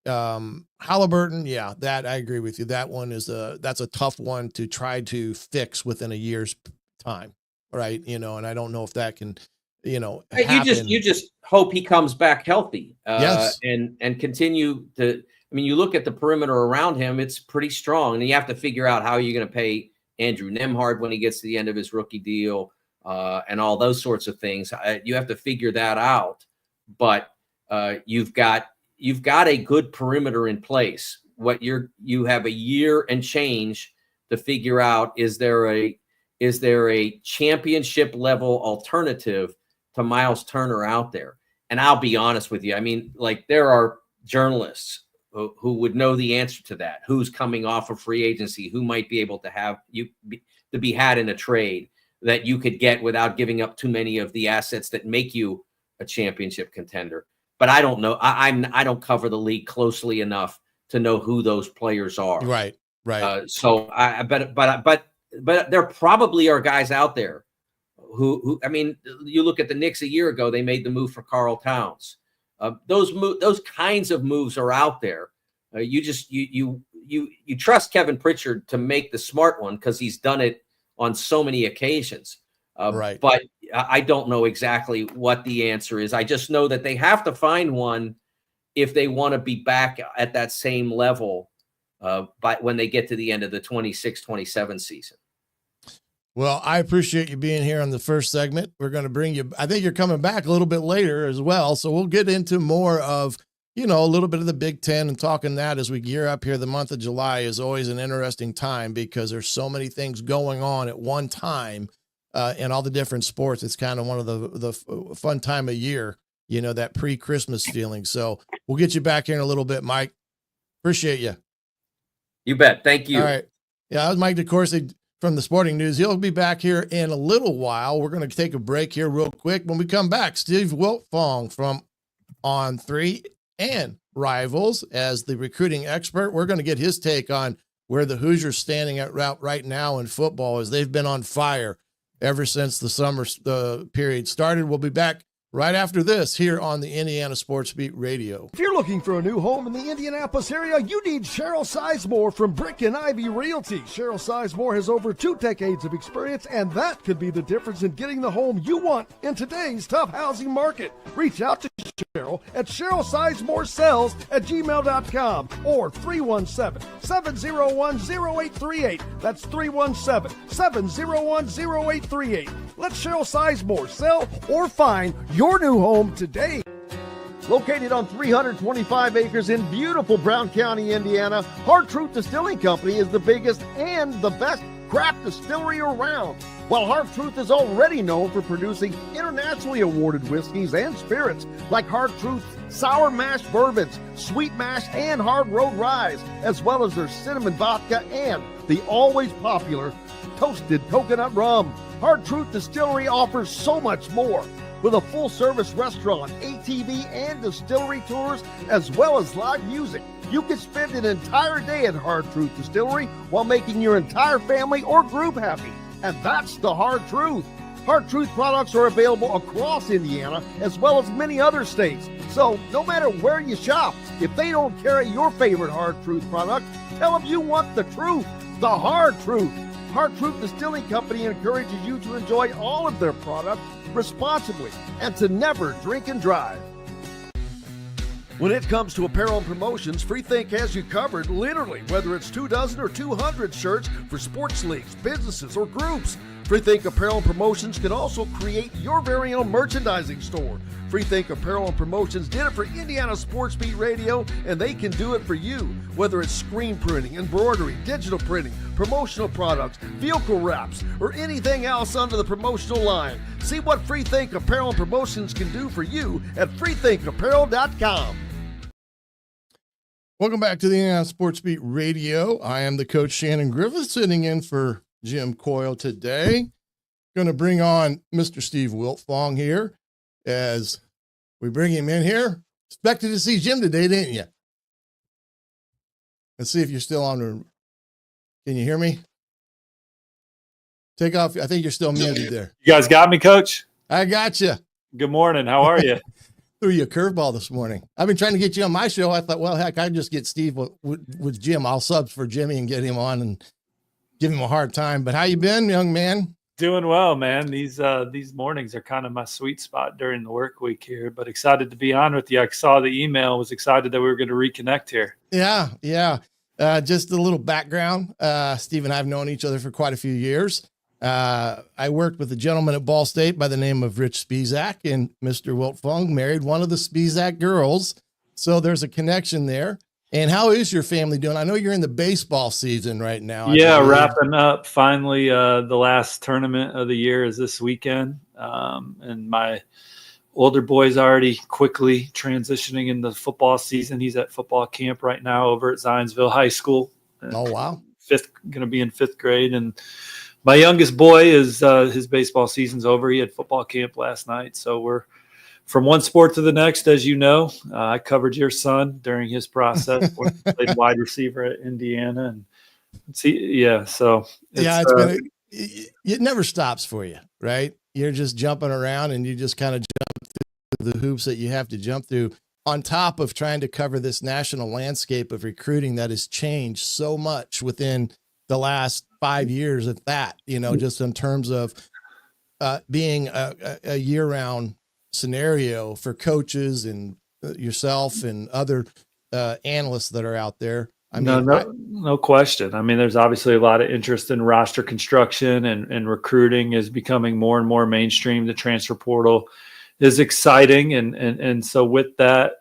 Halliburton, yeah, that I agree with you. That one that's a tough one to try to fix within a year's time. Right. And I don't know if that can, happen. You just hope he comes back healthy, yes. and continue to, you look at the perimeter around him, it's pretty strong, and you have to figure out how you're going to pay Andrew Nembhard when he gets to the end of his rookie deal, and all those sorts of things. You have to figure that out, but you've got a good perimeter in place. You have a year and change to figure out, is there a championship level alternative to Miles Turner out there? And I'll be honest with you. There are journalists who would know the answer to that. Who's coming off of free agency? Who might be able to be had in a trade that you could get without giving up too many of the assets that make you a championship contender? But I don't know. I don't cover the league closely enough to know who those players are. Right. So but there probably are guys out there who you look at the Knicks a year ago, they made the move for Karl Towns. Those kinds of moves are out there. You trust Kevin Pritchard to make the smart one because he's done it on so many occasions. Right. But I don't know exactly what the answer is. I just know that they have to find one if they want to be back at that same level when they get to the end of the 26-27 season. Well, I appreciate you being here on the first segment. We're going to bring you, I think you're coming back a little bit later as well. So we'll get into more of, a little bit of the Big Ten and talking that as we gear up here. The month of July is always an interesting time because there's so many things going on at one time in all the different sports. It's kind of one of the fun time of year, that pre-Christmas feeling. So we'll get you back here in a little bit, Mike. Appreciate you. You bet. Thank you. All right. Yeah, that was Mike DeCourcy from the Sporting News. He'll be back here in a little while. We're going to take a break here real quick. When we come back, Steve Wiltfong from On 3 and Rivals as the recruiting expert. We're going to get his take on where the Hoosiers standing at right now in football, as they've been on fire ever since the summer period started. We'll be back right after this here on the Indiana Sports Beat Radio. If you're looking for a new home in the Indianapolis area, you need Cheryl Sizemore from Brick and Ivy Realty. Cheryl Sizemore has over 2 decades of experience, and that could be the difference in getting the home you want in today's tough housing market. Reach out to Cheryl at CherylSizemore@gmail.com or 317-701-0838. That's 317-701-0838. Let Cheryl Sizemore sell or find your new home today. Located on 325 acres in beautiful Brown County, Indiana, Hard Truth Distilling Company is the biggest and the best craft distillery around. While Hard Truth is already known for producing internationally awarded whiskeys and spirits like Hard Truth's sour mash bourbons, sweet mash, and hard road ryes, as well as their cinnamon vodka and the always popular toasted coconut rum. Hard Truth Distillery offers so much more. With a full-service restaurant, ATV, and distillery tours, as well as live music, you can spend an entire day at Hard Truth Distillery while making your entire family or group happy. And that's the hard truth. Hard Truth products are available across Indiana as well as many other states. So no matter where you shop, if they don't carry your favorite Hard Truth product, tell them you want the truth, the hard truth. Hard Truth Distilling Company encourages you to enjoy all of their products responsibly and to never drink and drive. When it comes to apparel and promotions, Freethink has you covered, literally, whether it's 24 or 200 shirts for sports leagues, businesses, or groups. Freethink Apparel and Promotions can also create your very own merchandising store. Freethink Apparel and Promotions did it for Indiana Sports Beat Radio, and they can do it for you. Whether it's screen printing, embroidery, digital printing, promotional products, vehicle wraps, or anything else under the promotional line. See what Freethink Apparel and Promotions can do for you at freethinkapparel.com. Welcome back to the Indiana Sports Beat Radio. I am the coach Shannon Griffith, sitting in for Jim Coyle today. Going to bring on Mr. Steve Wiltfong here as we bring him in here. Expected to see Jim today, didn't you? Let's see if you're still on. Can you hear me? Take off. I think you're still muted there. You guys got me, Coach? I got you. Good morning. How are you? Threw you a curveball this morning. I've been trying to get you on my show. I thought, well, heck, I'd just get Steve with Jim. I'll sub for Jimmy and get him on and give him a hard time. But how you been, young man? Doing well, man. These mornings are kind of my sweet spot during the work week here, but excited to be on with you. I saw the email, was excited that we were going to reconnect here. Yeah. Just a little background. Steve and I have known each other for quite a few years. I worked with a gentleman at Ball State by the name of Rich Spizak, and Mr. Wiltfong married one of the Spizak girls. So there's a connection there. And how is your family doing? I know you're in the baseball season right now. Yeah, wrapping up. Finally, the last tournament of the year is this weekend. And my older boy's already quickly transitioning into football season. He's at football camp right now over at Zionsville High School. Oh, wow. Going to be in fifth grade. And my youngest boy is his baseball season's over. He had football camp last night. So we're from one sport to the next, as you know. I covered your son during his process. Played wide receiver at Indiana, and it never stops for you, right? You're just jumping around, and you just kind of jump through the hoops that you have to jump through. On top of trying to cover this national landscape of recruiting that has changed so much within the last 5 years, at that, just in terms of being a year-round scenario for coaches and yourself and other analysts that are out there. No question. I mean, there's obviously a lot of interest in roster construction, and recruiting is becoming more and more mainstream. The transfer portal is exciting. And so with that,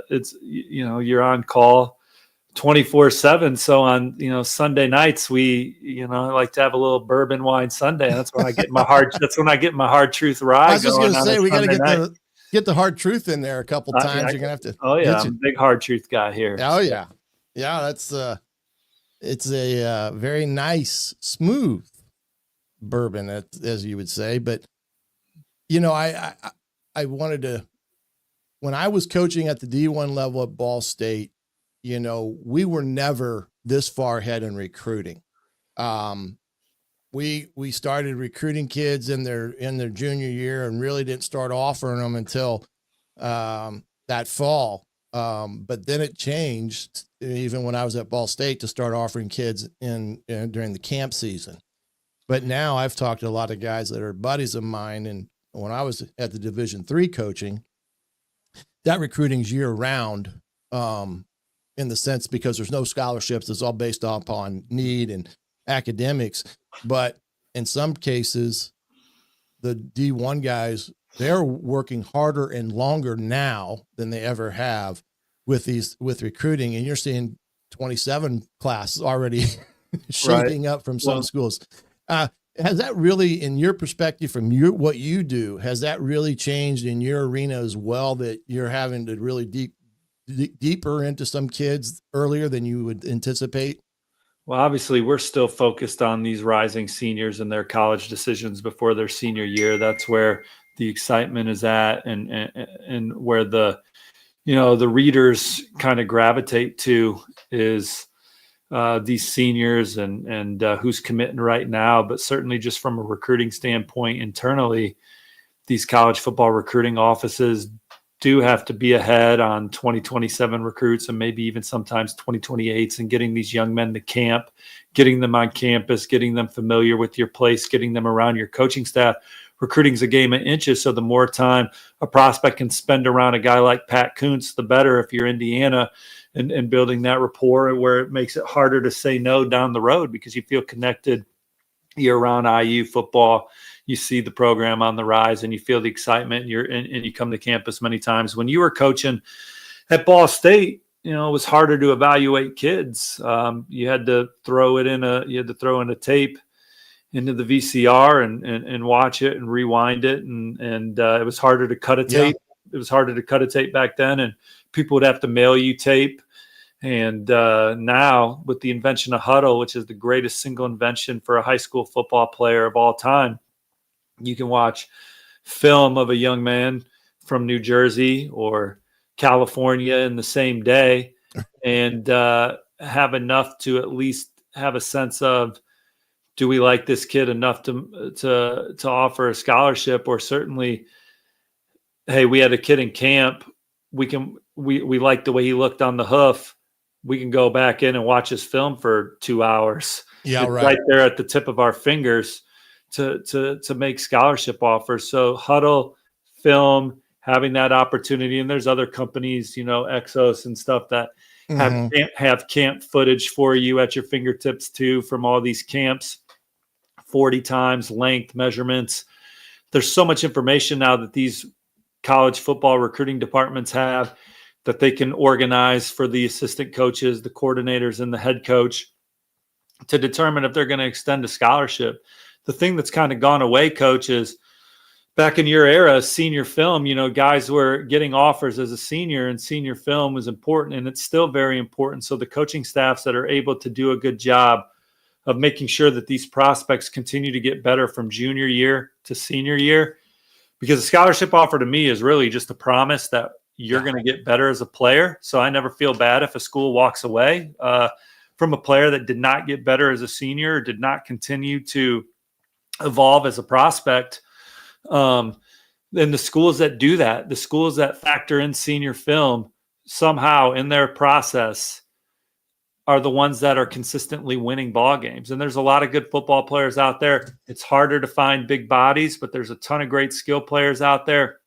it's, you're on call 24/7. So on, Sunday nights, we, I like to have a little bourbon wine Sunday. That's when I get my hard truth ride. I was just going to say, we got to get the hard truth in there a couple times. You're going to have to. Oh yeah. I'm a big hard truth guy here. Oh yeah. Yeah. That's it's a very nice, smooth bourbon, as you would say. But, I wanted to, when I was coaching at the D1 level at Ball State, we were never this far ahead in recruiting. We started recruiting kids in their junior year and really didn't start offering them until that fall. But then it changed, even when I was at Ball State, to start offering kids during the camp season. But now I've talked to a lot of guys that are buddies of mine, and when I was at the Division III coaching, that recruiting's year round. In the sense, because there's no scholarships, it's all based upon need and academics. But in some cases, the D1 guys, they're working harder and longer now than they ever have with recruiting. And you're seeing 27 classes already shaping up from some schools. Has that really, in your perspective, from what you do, has that really changed in your arena as well, that you're having to really deeper into some kids earlier than you would anticipate? Well, obviously we're still focused on these rising seniors and their college decisions before their senior year. That's where the excitement is at, and where the readers kind of gravitate to is these seniors and who's committing right now, but certainly just from a recruiting standpoint internally, these college football recruiting offices do have to be ahead on 2027 recruits and maybe even sometimes 2028s, and getting these young men to camp, getting them on campus, getting them familiar with your place, getting them around your coaching staff. Recruiting's a game of inches, so the more time a prospect can spend around a guy like Pat Kuntz, the better if you're Indiana, and building that rapport where it makes it harder to say no down the road because you feel connected. You're around IU football. You see the program on the rise and you feel the excitement, and you come to campus many times. When you were coaching at Ball State, it was harder to evaluate kids. You had to throw in a tape into the VCR and watch it and rewind it. And it was harder to cut a tape. Yeah. It was harder to cut a tape back then, and people would have to mail you tape. And now with the invention of Huddle, which is the greatest single invention for a high school football player of all time, you can watch film of a young man from New Jersey or California in the same day and have enough to at least have a sense of, do we like this kid enough to offer a scholarship? Or certainly, hey, we had a kid in camp. We like the way he looked on the hoof. We can go back in and watch his film for 2 hours. Yeah, it's right there at the tip of our fingers to make scholarship offers. So Huddle, film, having that opportunity, and there's other companies, Exos and stuff that have camp footage for you at your fingertips too, from all these camps, 40 times, length, measurements. There's so much information now that these college football recruiting departments have that they can organize for the assistant coaches, the coordinators, and the head coach to determine if they're going to extend a scholarship. The thing that's kind of gone away, Coach, is back in your era, senior film, guys were getting offers as a senior, and senior film was important, and it's still very important. So the coaching staffs that are able to do a good job of making sure that these prospects continue to get better from junior year to senior year, because a scholarship offer to me is really just a promise that you're going to get better as a player. So I never feel bad if a school walks away from a player that did not get better as a senior, or did not continue to evolve as a prospect. And the schools that do that, the schools that factor in senior film somehow in their process, are the ones that are consistently winning ball games. And there's a lot of good football players out there. It's harder to find big bodies, but there's a ton of great skill players out there.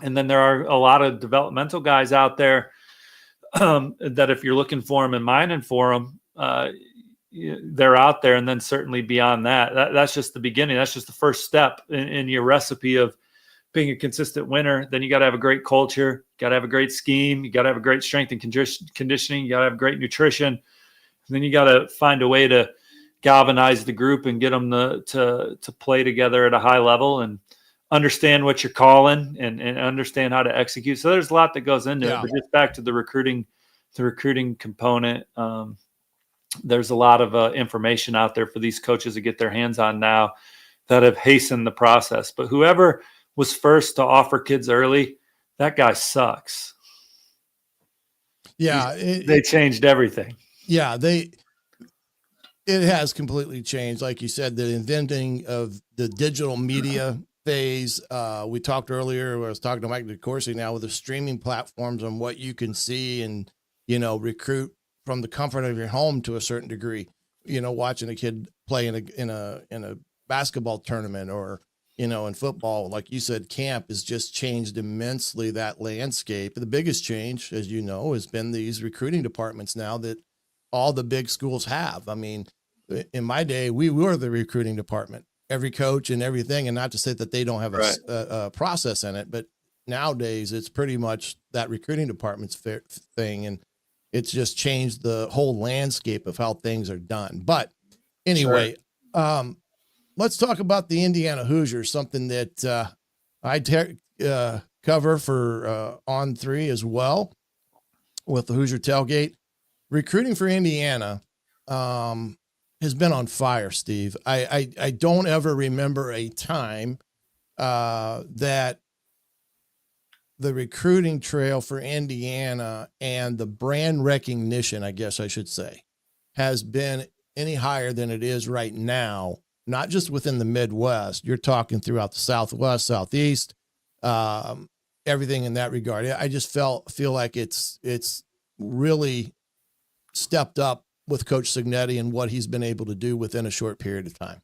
And then there are a lot of developmental guys out there that if you're looking for them and mining for them, they're out there. And then certainly beyond that's just the beginning. That's just the first step in your recipe of being a consistent winner. Then you got to have a great culture, got to have a great scheme, you got to have a great strength and conditioning, you got to have great nutrition. And then you got to find a way to galvanize the group and get them to play together at a high level and understand what you're calling and understand how to execute. So there's a lot that goes into it, but just back to the recruiting component. There's a lot of information out there for these coaches to get their hands on now that have hastened the process. But whoever was first to offer kids early, that guy sucks. Yeah. They changed everything. Yeah. It has completely changed. Like you said, the inventing of the digital media phase. We talked earlier, I was talking to Mike DeCourcy now with the streaming platforms on what you can see and, recruit from the comfort of your home to a certain degree, watching a kid play in a basketball tournament or, in football, like you said, camp has just changed immensely that landscape. The biggest change, as you know, has been these recruiting departments now that all the big schools have. I mean, in my day, we were the recruiting department, every coach and everything. And not to say that they don't have a process in it, but nowadays it's pretty much that recruiting department's thing. And it's just changed the whole landscape of how things are done. But anyway, let's talk about the Indiana Hoosiers, something that I cover for On 3 as well with the Hoosier Tailgate. Recruiting for Indiana has been on fire, Steve. I don't ever remember a time that the recruiting trail for Indiana and the brand recognition, I guess I should say, has been any higher than it is right now, not just within the Midwest. You're talking throughout the Southwest, Southeast, everything in that regard. I just feel like it's really stepped up with Coach Cignetti and what he's been able to do within a short period of time.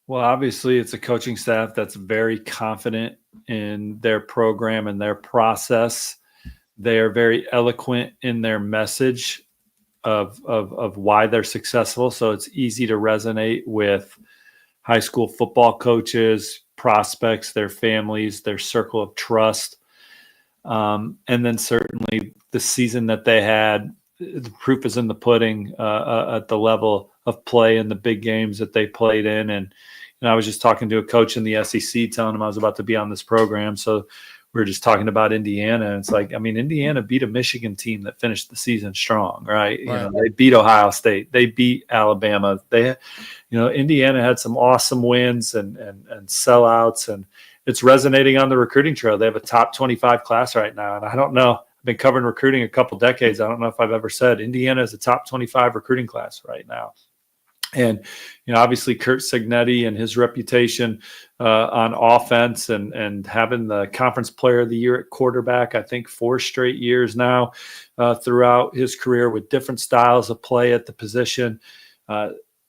Well, obviously, it's a coaching staff that's very confident in their program and their process. They are very eloquent in their message of why they're successful. So it's easy to resonate with high school football coaches, prospects, their families, their circle of trust. And then certainly the season that they had, the proof is in the pudding at the level of play in the big games that they played in. And I was just talking to a coach in the SEC, telling him I was about to be on this program. So we were just talking about Indiana. And it's like, I mean, Indiana beat a Michigan team that finished the season strong, right? You know, they beat Ohio State. They beat Alabama. Indiana had some awesome wins and sellouts, and it's resonating on the recruiting trail. They have a top 25 class right now. And I don't know, I've been covering recruiting a couple decades. I don't know if I've ever said Indiana is a top 25 recruiting class right now. And, obviously Curt Cignetti and his reputation on offense and having the conference player of the year at quarterback, I think 4 straight years now throughout his career with different styles of play at the position.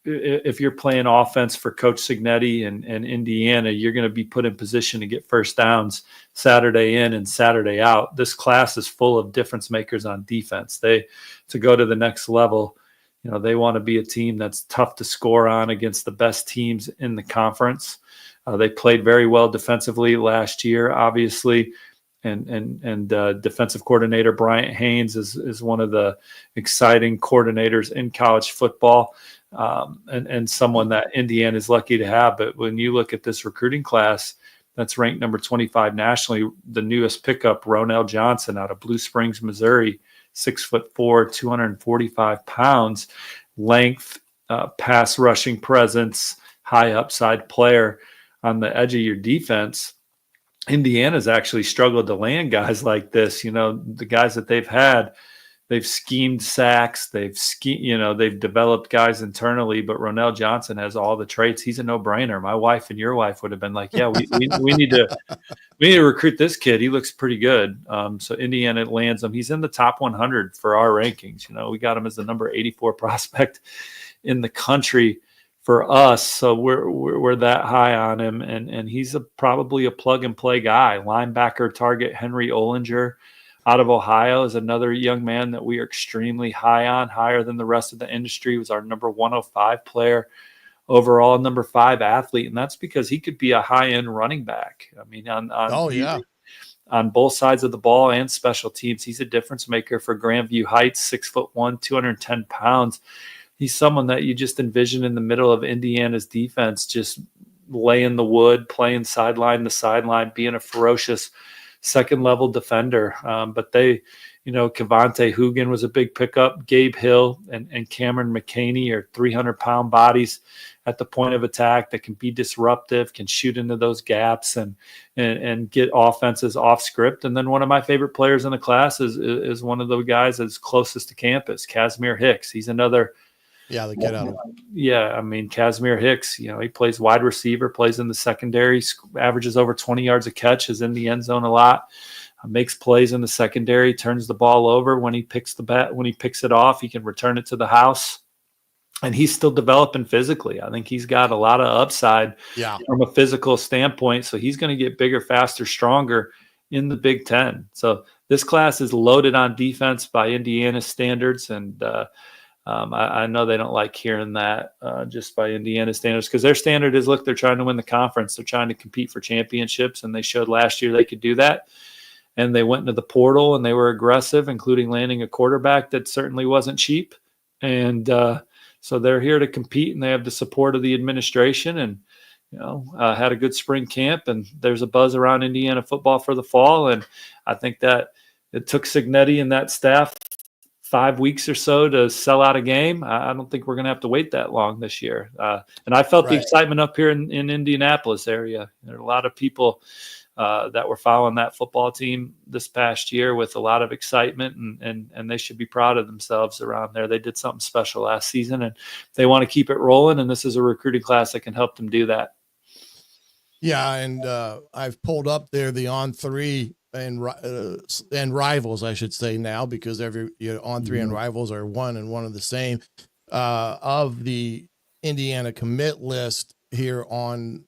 If you're playing offense for Coach Cignetti and Indiana, you're going to be put in position to get first downs Saturday in and Saturday out. This class is full of difference makers on defense. To go to the next level, they want to be a team that's tough to score on against the best teams in the conference. They played very well defensively last year, obviously. And defensive coordinator Bryant Haynes is one of the exciting coordinators in college football, and someone that Indiana is lucky to have. But when you look at this recruiting class that's ranked number 25 nationally, the newest pickup, Ronell Johnson out of Blue Springs, Missouri, 6'4", 245 pounds, length, pass rushing presence, high upside player on the edge of your defense. Indiana's actually struggled to land guys like this. The guys that they've had, they've schemed sacks, they've developed guys internally, but Ronell Johnson has all the traits. He's a no-brainer. My wife and your wife would have been like, yeah, we need to recruit this kid. He looks pretty good. So Indiana lands him. He's in the top 100 for our rankings. We got him as the number 84 prospect in the country for us. So we're that high on him. And he's probably a plug and play guy. Linebacker target Henry Ollinger out of Ohio is another young man that we are extremely high on, higher than the rest of the industry. He was our number 105 player overall, number 5 athlete. And that's because he could be a high-end running back. I mean, on both sides of the ball and special teams, he's a difference maker for Grandview Heights, 6'1", 210 pounds. He's someone that you just envision in the middle of Indiana's defense, just laying the wood, playing sideline to sideline, being a ferocious second-level defender. But Kevontae Hoogan was a big pickup. Gabe Hill and Cameron McCaney are 300-pound bodies at the point of attack that can be disruptive, can shoot into those gaps and get offenses off script. And then one of my favorite players in the class is one of the guys that's closest to campus, Casimir Hicks. He's another. Yeah, the kid out of. Yeah, I mean, Casimir Hicks, he plays wide receiver, plays in the secondary, averages over 20 yards a catch, is in the end zone a lot, makes plays in the secondary, turns the ball over when he picks it off, he can return it to the house. And he's still developing physically. I think he's got a lot of upside from a physical standpoint. So he's going to get bigger, faster, stronger in the Big Ten. So this class is loaded on defense by Indiana standards. And I know they don't like hearing that just by Indiana standards, because their standard is, look, they're trying to win the conference. They're trying to compete for championships. And they showed last year they could do that. And they went into the portal and they were aggressive, including landing a quarterback that certainly wasn't cheap. And so they're here to compete, and they have the support of the administration, and had a good spring camp, and there's a buzz around Indiana football for the fall. And I think that it took Cignetti and that staff 5 weeks or so to sell out a game. I don't think we're going to have to wait that long this year. And I felt the excitement up here in Indianapolis area. There are a lot of people that were following that football team this past year with a lot of excitement, and they should be proud of themselves around there. They did something special last season, and they want to keep it rolling, and this is a recruiting class that can help them do that. Yeah, and I've pulled up there the On3 and rivals, I should say now, because every On3 and rivals are one and one of the same, of the Indiana commit list here on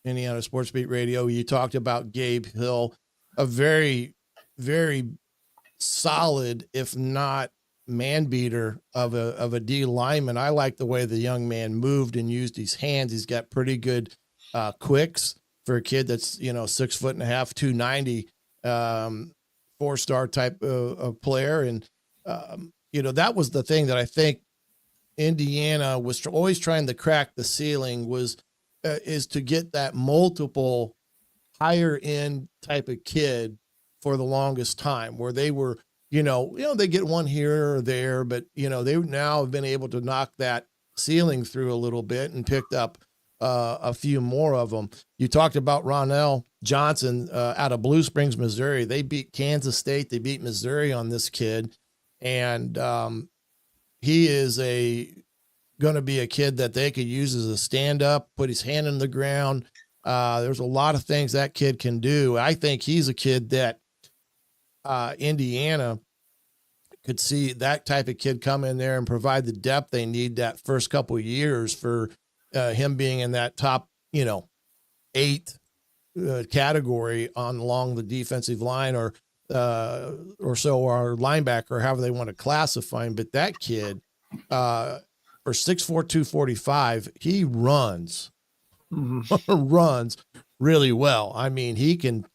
Indiana Sports Beat Radio. You talked about Gabe Hill, a very, very solid, if not man beater of a D lineman. I like the way the young man moved and used his hands. He's got pretty good quicks for a kid that's 6'1.5", 290, 4-star type of player. And that was the thing that I think Indiana was always trying to crack the ceiling is to get that multiple higher end type of kid for the longest time, where they were, they get one here or there, but they now have been able to knock that ceiling through a little bit and picked up a few more of them. You talked about Ronell Johnson out of Blue Springs, Missouri. They beat Kansas State. They beat Missouri on this kid. And he is going to be a kid that they could use as a stand-up, put his hand in the ground. There's a lot of things that kid can do. I think he's a kid that Indiana could see that type of kid come in there and provide the depth they need that first couple of years for him being in that top, 8 category along the defensive line or so, or linebacker, however they want to classify him. But that kid, for 6'4", 245, he runs really well. I mean, he can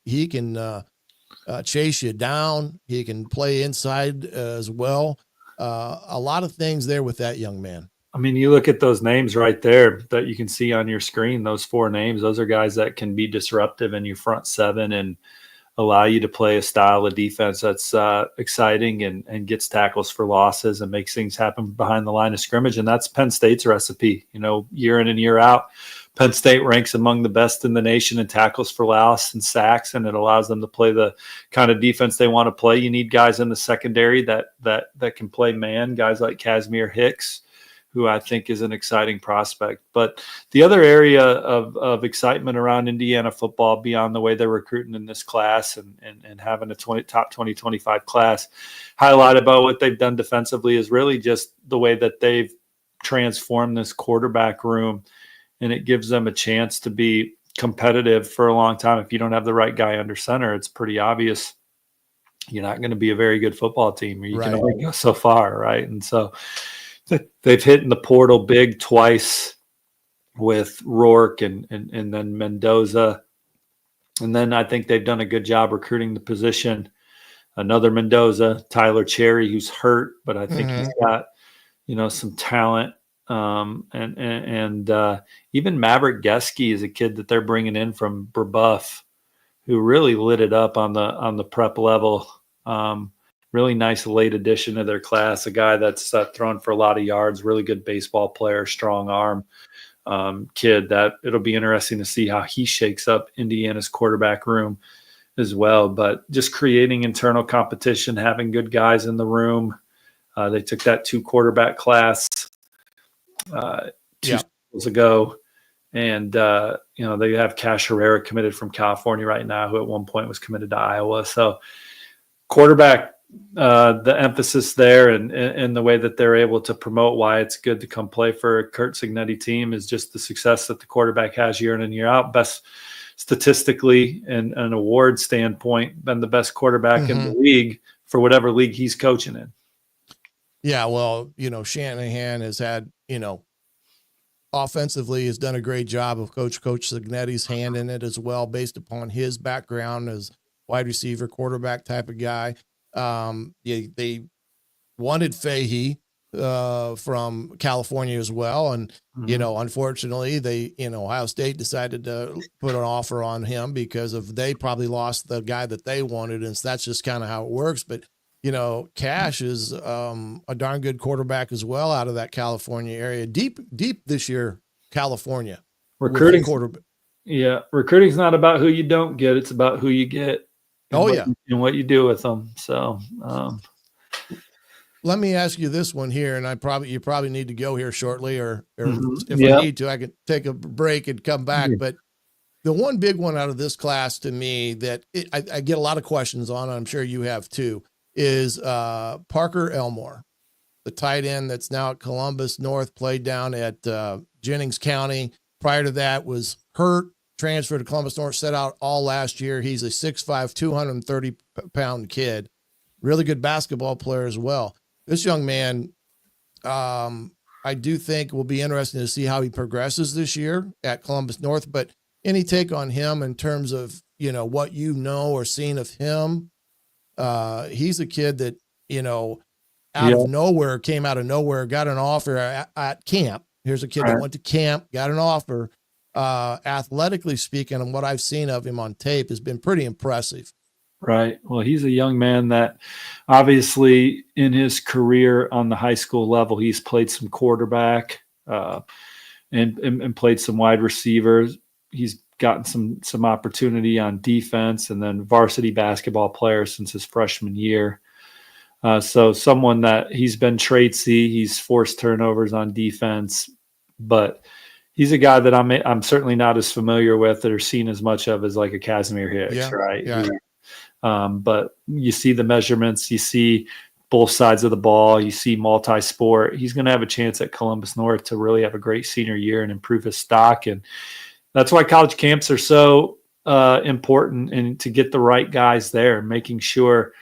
chase you down. He can play inside as well. A lot of things there with that young man. I mean, you look at those names right there that you can see on your screen, those 4 names, those are guys that can be disruptive in your front 7 and allow you to play a style of defense that's exciting and gets tackles for losses and makes things happen behind the line of scrimmage. And that's Penn State's recipe. Year in and year out, Penn State ranks among the best in the nation in tackles for loss and sacks, and it allows them to play the kind of defense they want to play. You need guys in the secondary that can play man, guys like Casimir Hicks, who I think is an exciting prospect. But the other area of excitement around Indiana football, beyond the way they're recruiting in this class and having a top 2025 class, highlighted about what they've done defensively, is really just the way that they've transformed this quarterback room, and it gives them a chance to be competitive for a long time. If you don't have the right guy under center, it's pretty obvious you're not going to be a very good football team, or you can only go so far, right? And so they've hit in the portal big twice with Rourke and then Mendoza. And then I think they've done a good job recruiting the position. Another Mendoza, Tyler Cherry, who's hurt, but I think he's got, some talent. And even Maverick Geske is a kid that they're bringing in from Brebeuf, who really lit it up on the prep level. Really nice late addition to their class, a guy that's thrown for a lot of yards, really good baseball player, strong arm kid. That it'll be interesting to see how he shakes up Indiana's quarterback room as well. But just creating internal competition, having good guys in the room. They took that 2 quarterback class 2 years ago. And, they have Cash Herrera committed from California right now, who at one point was committed to Iowa. So quarterback, the emphasis there and the way that they're able to promote why it's good to come play for a Kurt Cignetti team is just the success that the quarterback has year in and year out. Best statistically and an award standpoint, been the best quarterback in the league for whatever league he's coaching in. Yeah, well, Shanahan has had, offensively has done a great job of Coach Cignetti's hand in it as well, based upon his background as wide receiver, quarterback type of guy. They wanted Fahey from California as well. And, unfortunately Ohio State decided to put an offer on him because they probably lost the guy that they wanted. And so that's just kind of how it works. But, Cash is a darn good quarterback as well out of that California area. Deep this year, California. Recruiting Yeah, recruiting's not about who you don't get; it's about who you get. And what you do with them. So, let me ask you this one here, and you probably need to go here shortly, or if Yep. I need to, I could take a break and come back. But the one big one out of this class to me that I get a lot of questions on, I'm sure you have too, is Parker Elmore, the tight end that's now at Columbus North, played down at Jennings County. Prior to that was hurt, transferred to Columbus North, set out all last year. He's a 6'5", 230-pound kid, really good basketball player as well. This young man, I do think will be interesting to see how he progresses this year at Columbus North. But any take on him in terms of, what you know or seen of him? He's a kid that, of nowhere, came out of nowhere, got an offer at camp. Here's a kid that went to camp, got an offer. Athletically speaking, and what I've seen of him on tape has been pretty impressive. Right. Well, he's a young man that obviously in his career on the high school level, he's played some quarterback and played some wide receivers. He's gotten some opportunity on defense and then varsity basketball player since his freshman year. So someone that he's been tradesy, he's forced turnovers on defense, but he's a guy that I'm certainly not as familiar with or seen as much of as like a Casimir Hicks, right? Yeah. But you see the measurements, you see both sides of the ball, you see multi-sport. He's going to have a chance at Columbus North to really have a great senior year and improve his stock. And that's why college camps are so important, and to get the right guys there, making sure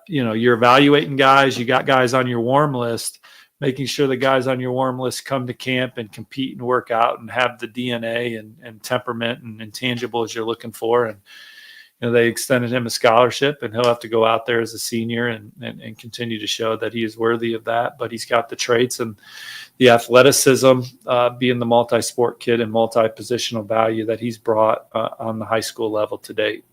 you're evaluating guys, you got guys on your warm list, making sure the guys on your warm list come to camp and compete and work out and have the DNA and temperament and intangibles you're looking for. And they extended him a scholarship, and he'll have to go out there as a senior and continue to show that he is worthy of that. But he's got the traits and the athleticism, being the multi-sport kid and multi-positional value that he's brought on the high school level to date.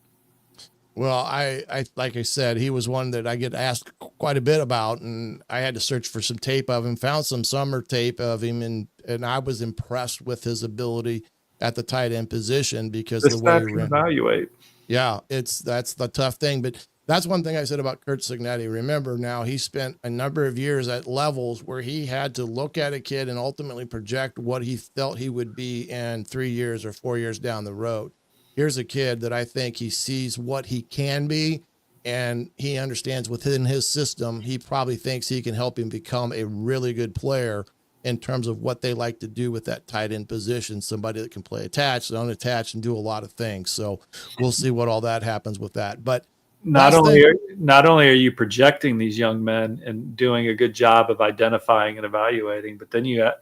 Well, I like I said, he was one that I get asked quite a bit about, and I had to search for some tape of him, found some summer tape of him, and I was impressed with his ability at the tight end position because of the way he ran. Evaluate. Yeah, that's the tough thing. But that's one thing I said about Kurt Cignetti. Remember, now he spent a number of years at levels where he had to look at a kid and ultimately project what he felt he would be in 3 years or 4 years down the road. Here's a kid that I think he sees what he can be, and he understands within his system, he probably thinks he can help him become a really good player in terms of what they like to do with that tight end position, somebody that can play attached, unattached, and do a lot of things. So we'll see what all that happens with that. But not only are you projecting these young men and doing a good job of identifying and evaluating, but then you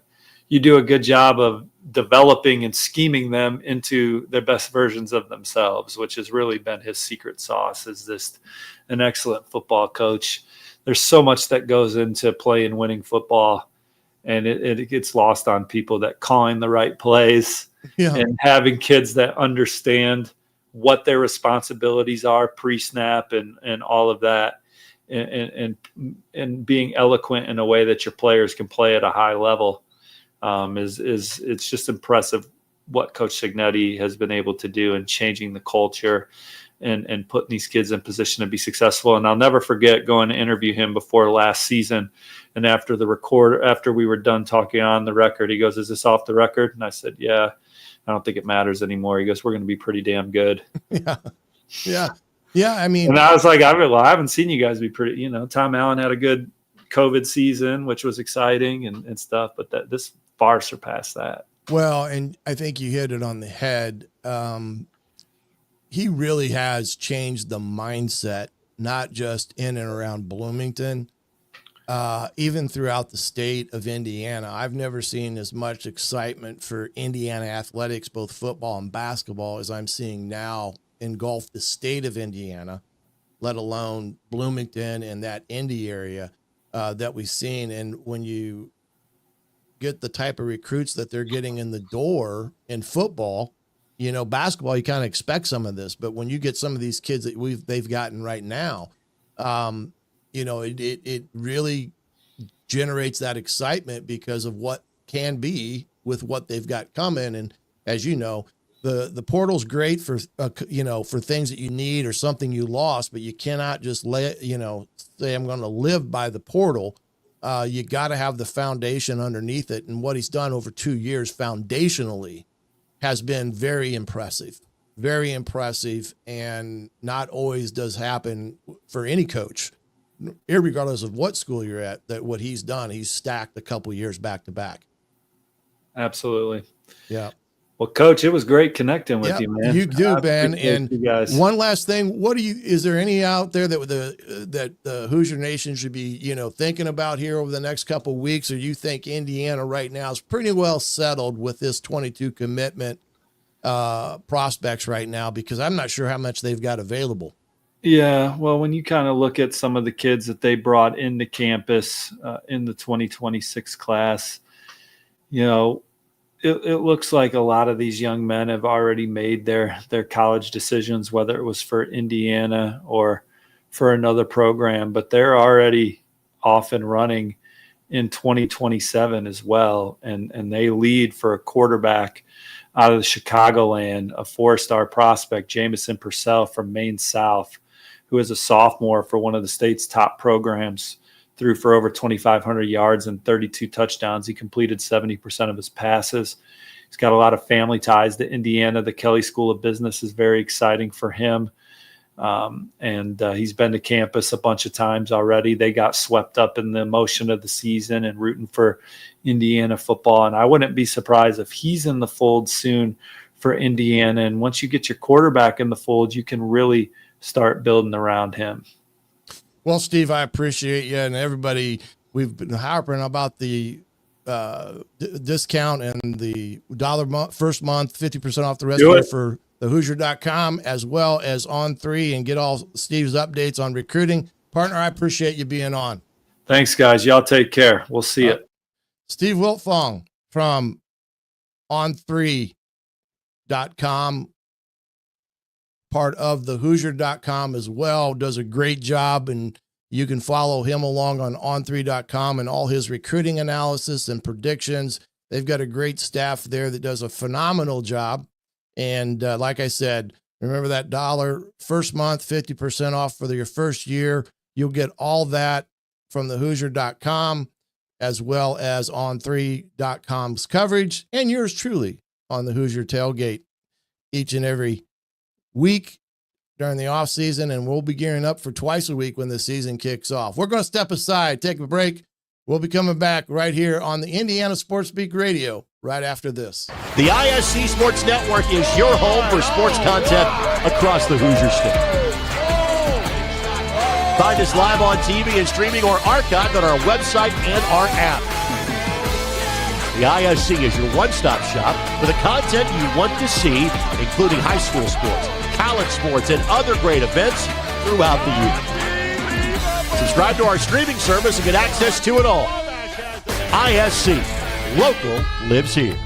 do a good job of developing and scheming them into their best versions of themselves, which has really been his secret sauce, is this an excellent football coach. There's so much that goes into playing winning football, and it gets lost on people, that calling the right plays and having kids that understand what their responsibilities are pre-snap and all of that, and being eloquent in a way that your players can play at a high level. It's just impressive what Coach Cignetti has been able to do in changing the culture and putting these kids in position to be successful. And I'll never forget going to interview him before last season. And after we were done talking on the record, he goes, "Is this off the record?" And I said, "Yeah, I don't think it matters anymore." He goes, "We're going to be pretty damn good." Yeah. I mean, and I was like, I haven't seen you guys be pretty, Tom Allen had a good COVID season, which was exciting and stuff, but this far surpassed that. Well, and I think you hit it on the head. He really has changed the mindset, not just in and around Bloomington, even throughout the state of Indiana. I've never seen as much excitement for Indiana athletics, both football and basketball, as I'm seeing now engulf the state of Indiana, let alone Bloomington and that Indy area that we've seen. And when you get the type of recruits that they're getting in the door in football, basketball, you kind of expect some of this, but when you get some of these kids that they've gotten right now, it really generates that excitement because of what can be with what they've got coming. And as you know, the portal's great for, for things that you need or something you lost, but you cannot just say I'm going to live by the portal. You got to have the foundation underneath it. And what he's done over 2 years foundationally has been very impressive, and not always does happen for any coach, irregardless of what school you're at, that what he's done, he's stacked a couple years back to back. Absolutely. Yeah. Well, Coach, it was great connecting with you, man. You do, Ben. And you guys. One last thing, is there any out there that the Hoosier Nation should be, thinking about here over the next couple of weeks, or you think Indiana right now is pretty well settled with this 22 commitment prospects right now, because I'm not sure how much they've got available. Yeah, well, when you kind of look at some of the kids that they brought into campus in the 2026 class, it looks like a lot of these young men have already made their college decisions, whether it was for Indiana or for another program, but they're already off and running in 2027 as well. And they lead for a quarterback out of the Chicagoland, a 4-star prospect, Jamison Purcell from Maine South, who is a sophomore for one of the state's top programs, threw for over 2,500 yards and 32 touchdowns. He completed 70% of his passes. He's got a lot of family ties to Indiana. The Kelly School of Business is very exciting for him. And he's been to campus a bunch of times already. They got swept up in the emotion of the season and rooting for Indiana football. And I wouldn't be surprised if he's in the fold soon for Indiana. And once you get your quarterback in the fold, you can really start building around him. Well, Steve, I appreciate you and everybody. We've been harping about the discount and the first month, 50% off the rest of it for the Hoosier.com, as well as On3, and get all Steve's updates on recruiting. Partner, I appreciate you being on. Thanks, guys. Y'all take care. We'll see you. Steve Wiltfong from On3.com, part of the Hoosier.com as well, does a great job, and you can follow him along on On3.com and all his recruiting analysis and predictions. They've got a great staff there that does a phenomenal job. And like I said, remember that $1 first month, 50% off for your first year. You'll get all that from the Hoosier.com, as well as On3.com's coverage, and yours truly on the Hoosier Tailgate each and every week during the off season, and we'll be gearing up for twice a week when the season kicks off. We're going to step aside, take a break. We'll be coming back right here on the Indiana Sports Beat Radio right after this. The ISC Sports Network is your home for sports content across the Hoosier State. Find us live on TV and streaming or archived on our website and our app. The ISC is your one-stop shop for the content you want to see, including high school sports, college sports, and other great events throughout the year. Subscribe to our streaming service and get access to it all. ISC. Local lives here.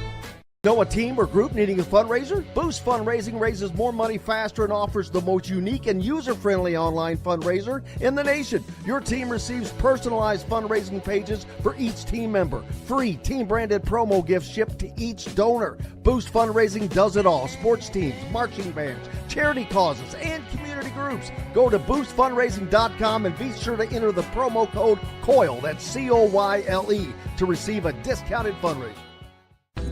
Know a team or group needing a fundraiser? Boost Fundraising raises more money faster and offers the most unique and user-friendly online fundraiser in the nation. Your team receives personalized fundraising pages for each team member. Free team-branded promo gifts shipped to each donor. Boost Fundraising does it all. Sports teams, marching bands, charity causes, and community groups. Go to boostfundraising.com and be sure to enter the promo code COYLE, that's COYLE, to receive a discounted fundraiser.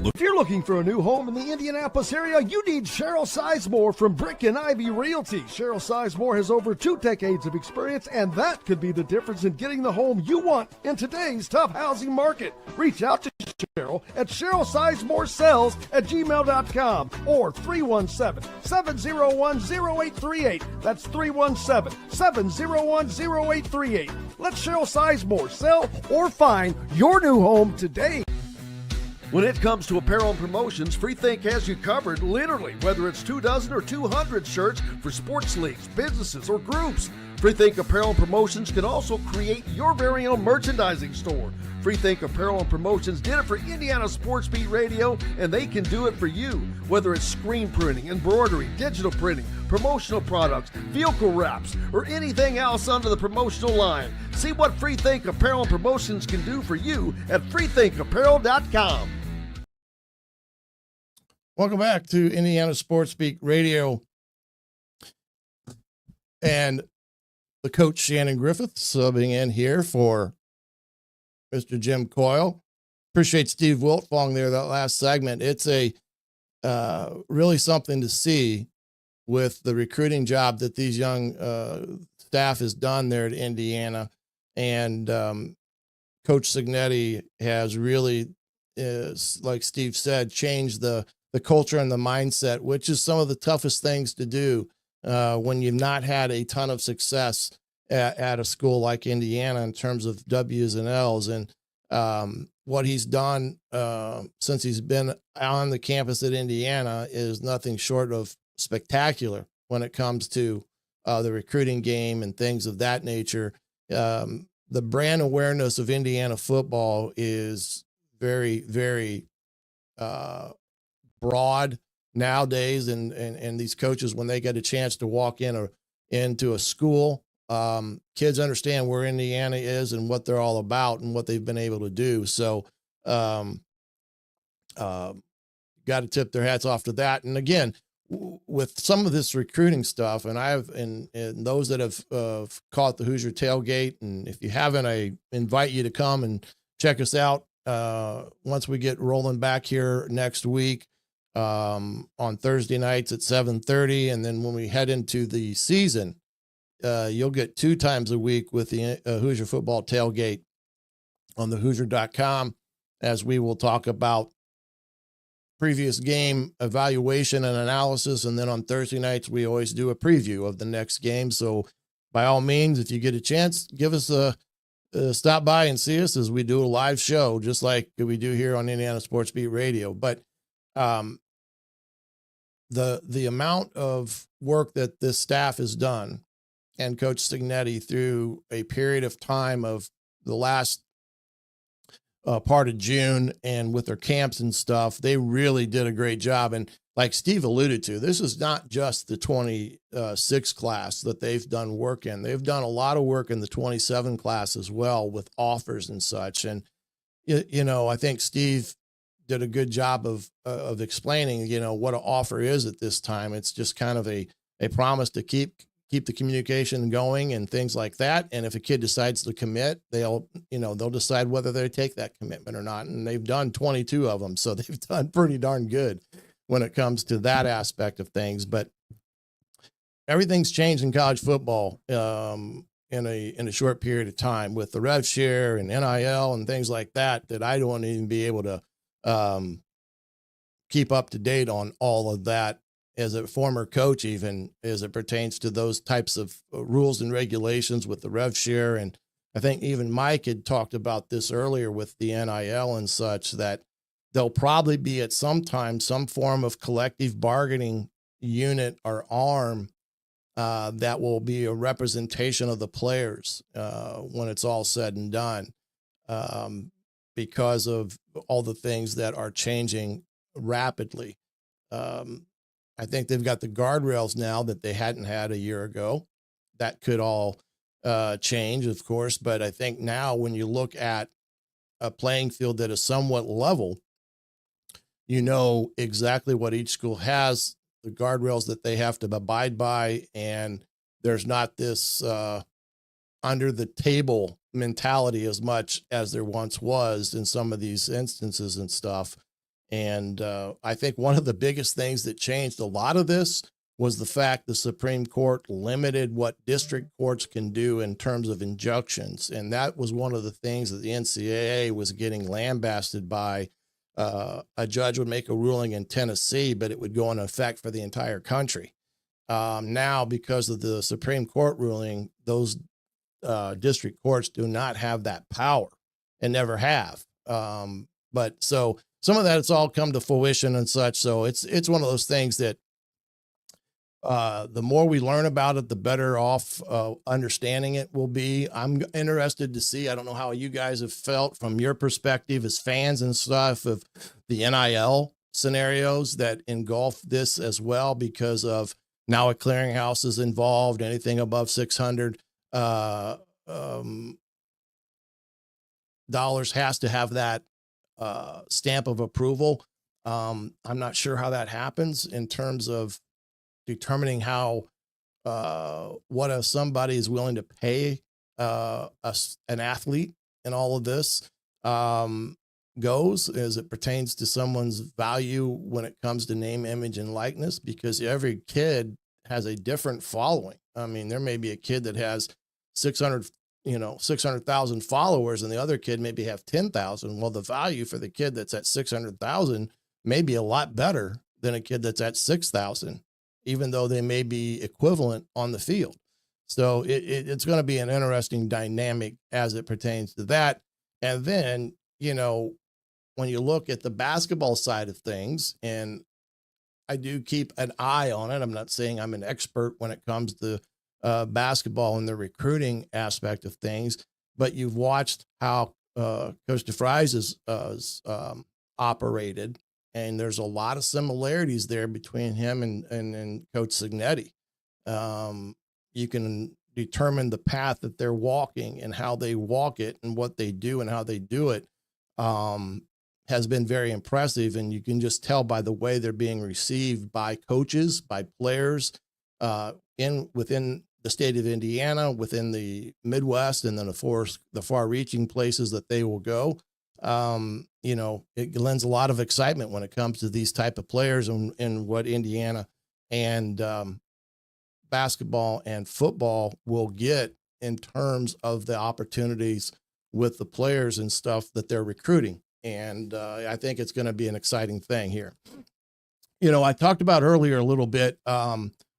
If you're looking for a new home in the Indianapolis area, you need Cheryl Sizemore from Brick and Ivy Realty. Cheryl Sizemore has over 2 decades of experience, and that could be the difference in getting the home you want in today's tough housing market. Reach out to Cheryl at CherylSizemore@gmail.com or 317-701-0838. That's 317-701-0838. Let Cheryl Sizemore sell or find your new home today. When it comes to apparel and promotions, Freethink has you covered, literally, whether it's 24 or 200 shirts for sports leagues, businesses, or groups. Freethink Apparel and Promotions can also create your very own merchandising store. Freethink Apparel and Promotions did it for Indiana Sports Beat Radio, and they can do it for you. Whether it's screen printing, embroidery, digital printing, promotional products, vehicle wraps, or anything else under the promotional line. See what Freethink Apparel and Promotions can do for you at freethinkapparel.com. Welcome back to Indiana Sports Beat Radio. And the coach, Shannon Griffith, subbing in here for Mr. Jim Coyle. Appreciate Steve Wiltfong there, that last segment. It's a really something to see with the recruiting job that these young staff has done there at Indiana. And Coach Signetti has really, like Steve said, changed the culture and the mindset, which is some of the toughest things to do when you've not had a ton of success at a school like Indiana in terms of W's and L's. And what he's done since he's been on the campus at Indiana is nothing short of spectacular when it comes to the recruiting game and things of that nature. The brand awareness of Indiana football is very, very broad nowadays. And these coaches, when they get a chance to walk into a school, kids understand where Indiana is and what they're all about and what they've been able to do. So, got to tip their hats off to that. And again, with some of this recruiting stuff, and and those that have caught the Hoosier tailgate, and if you haven't, I invite you to come and check us out once we get rolling back here next week on Thursday nights at 7:30. And then when we head into the season, you'll get 2 times a week with the Hoosier football tailgate on the Hoosier.com, as we will talk about previous game evaluation and analysis. And then on Thursday nights, we always do a preview of the next game. So by all means, if you get a chance, give us a stop by and see us as we do a live show, just like we do here on Indiana Sports Beat Radio. But the amount of work that this staff has done and Coach Signetti through a period of time of the last part of June and with their camps and stuff, they really did a great job. And like Steve alluded to, this is not just the 26 class that they've done work in. They've done a lot of work in the 27 class as well with offers and such. And, you know, I think Steve did a good job of explaining, you know, what an offer is at this time. It's just kind of a promise to keep the communication going and things like that. And if a kid decides to commit, they'll decide whether they take that commitment or not. And they've done 22 of them. So they've done pretty darn good when it comes to that aspect of things. But everything's changed in college football in a short period of time with the rev share and NIL and things like that I don't even be able to keep up to date on all of that as a former coach, even as it pertains to those types of rules and regulations with the rev share. And I think even Mike had talked about this earlier with the NIL and such, that there'll probably be at some time some form of collective bargaining unit or arm that will be a representation of the players when it's all said and done, because of all the things that are changing rapidly. I think they've got the guardrails now that they hadn't had a year ago. That could all change, of course. But I think now when you look at a playing field that is somewhat level, you know exactly what each school has, the guardrails that they have to abide by. And there's not this under the table mentality as much as there once was in some of these instances and stuff. And I think one of the biggest things that changed a lot of this was the fact the Supreme Court limited what district courts can do in terms of injunctions. And that was one of the things that the NCAA was getting lambasted by. A judge would make a ruling in Tennessee, but it would go into effect for the entire country. Now, because of the Supreme Court ruling, those district courts do not have that power and never have. But so some of that, it's all come to fruition and such. So it's one of those things that the more we learn about it, the better off understanding it will be. I'm interested to see, I don't know how you guys have felt from your perspective as fans and stuff of the NIL scenarios that engulf this as well, because of now a clearinghouse is involved. Anything above $600 has to have that stamp of approval. I'm not sure how that happens in terms of determining how what if somebody is willing to pay an athlete in all of this goes as it pertains to someone's value when it comes to name, image, and likeness, because every kid has a different following. I mean, there may be a kid that has 600,000 followers and the other kid maybe have 10,000. Well, the value for the kid that's at 600,000 may be a lot better than a kid that's at 6,000, even though they may be equivalent on the field. So it's going to be an interesting dynamic as it pertains to that. And then, when you look at the basketball side of things, and I do keep an eye on it. I'm not saying I'm an expert when it comes to basketball and the recruiting aspect of things, but you've watched how Coach DeFries is operated, and there's a lot of similarities there between him and Coach Signetti. You can determine the path that they're walking and how they walk it and what they do and how they do it has been very impressive. And you can just tell by the way they're being received by coaches, by players within the state of Indiana, within the Midwest, and then of course the far-reaching places that they will go. It lends a lot of excitement when it comes to these type of players and what Indiana and basketball and football will get in terms of the opportunities with the players and stuff that they're recruiting. And I think it's going to be an exciting thing here. I talked about earlier a little bit,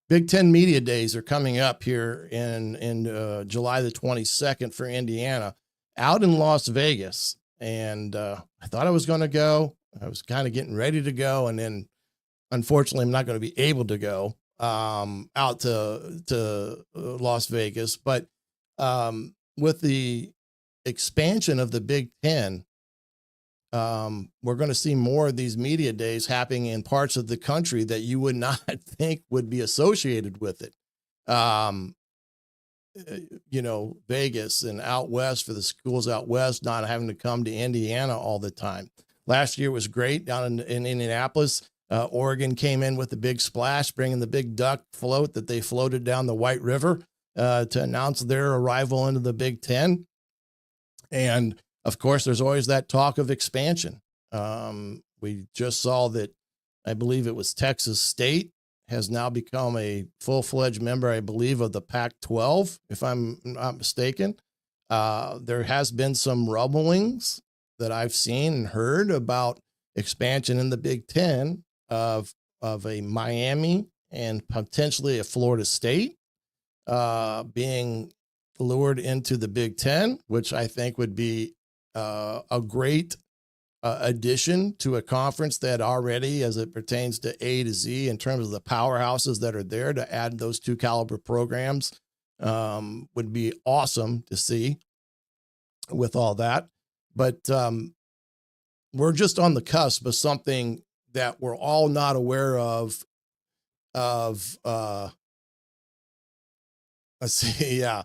Big Ten Media Days are coming up here in July the 22nd for Indiana out in Las Vegas. And I thought I was going to go. I was kind of getting ready to go. And then unfortunately, I'm not going to be able to go out to Las Vegas. But with the expansion of the Big Ten, we're going to see more of these media days happening in parts of the country that you would not think would be associated with it. Vegas and out west, for the schools out west, not having to come to Indiana all the time. Last year was great down in Indianapolis. Oregon came in with a big splash, bringing the big duck float that they floated down the White River to announce their arrival into the Big Ten. And of course, there's always that talk of expansion. We just saw that, I believe it was Texas State has now become a full-fledged member, I believe, of the Pac-12, if I'm not mistaken. There has been some rumblings that I've seen and heard about expansion in the Big Ten of a Miami and potentially a Florida State being lured into the Big Ten, which I think would be a great addition to a conference that already, as it pertains to A to Z, in terms of the powerhouses that are there, to add those two caliber programs would be awesome to see with all that. But we're just on the cusp of something that we're all not aware of let's see. Yeah.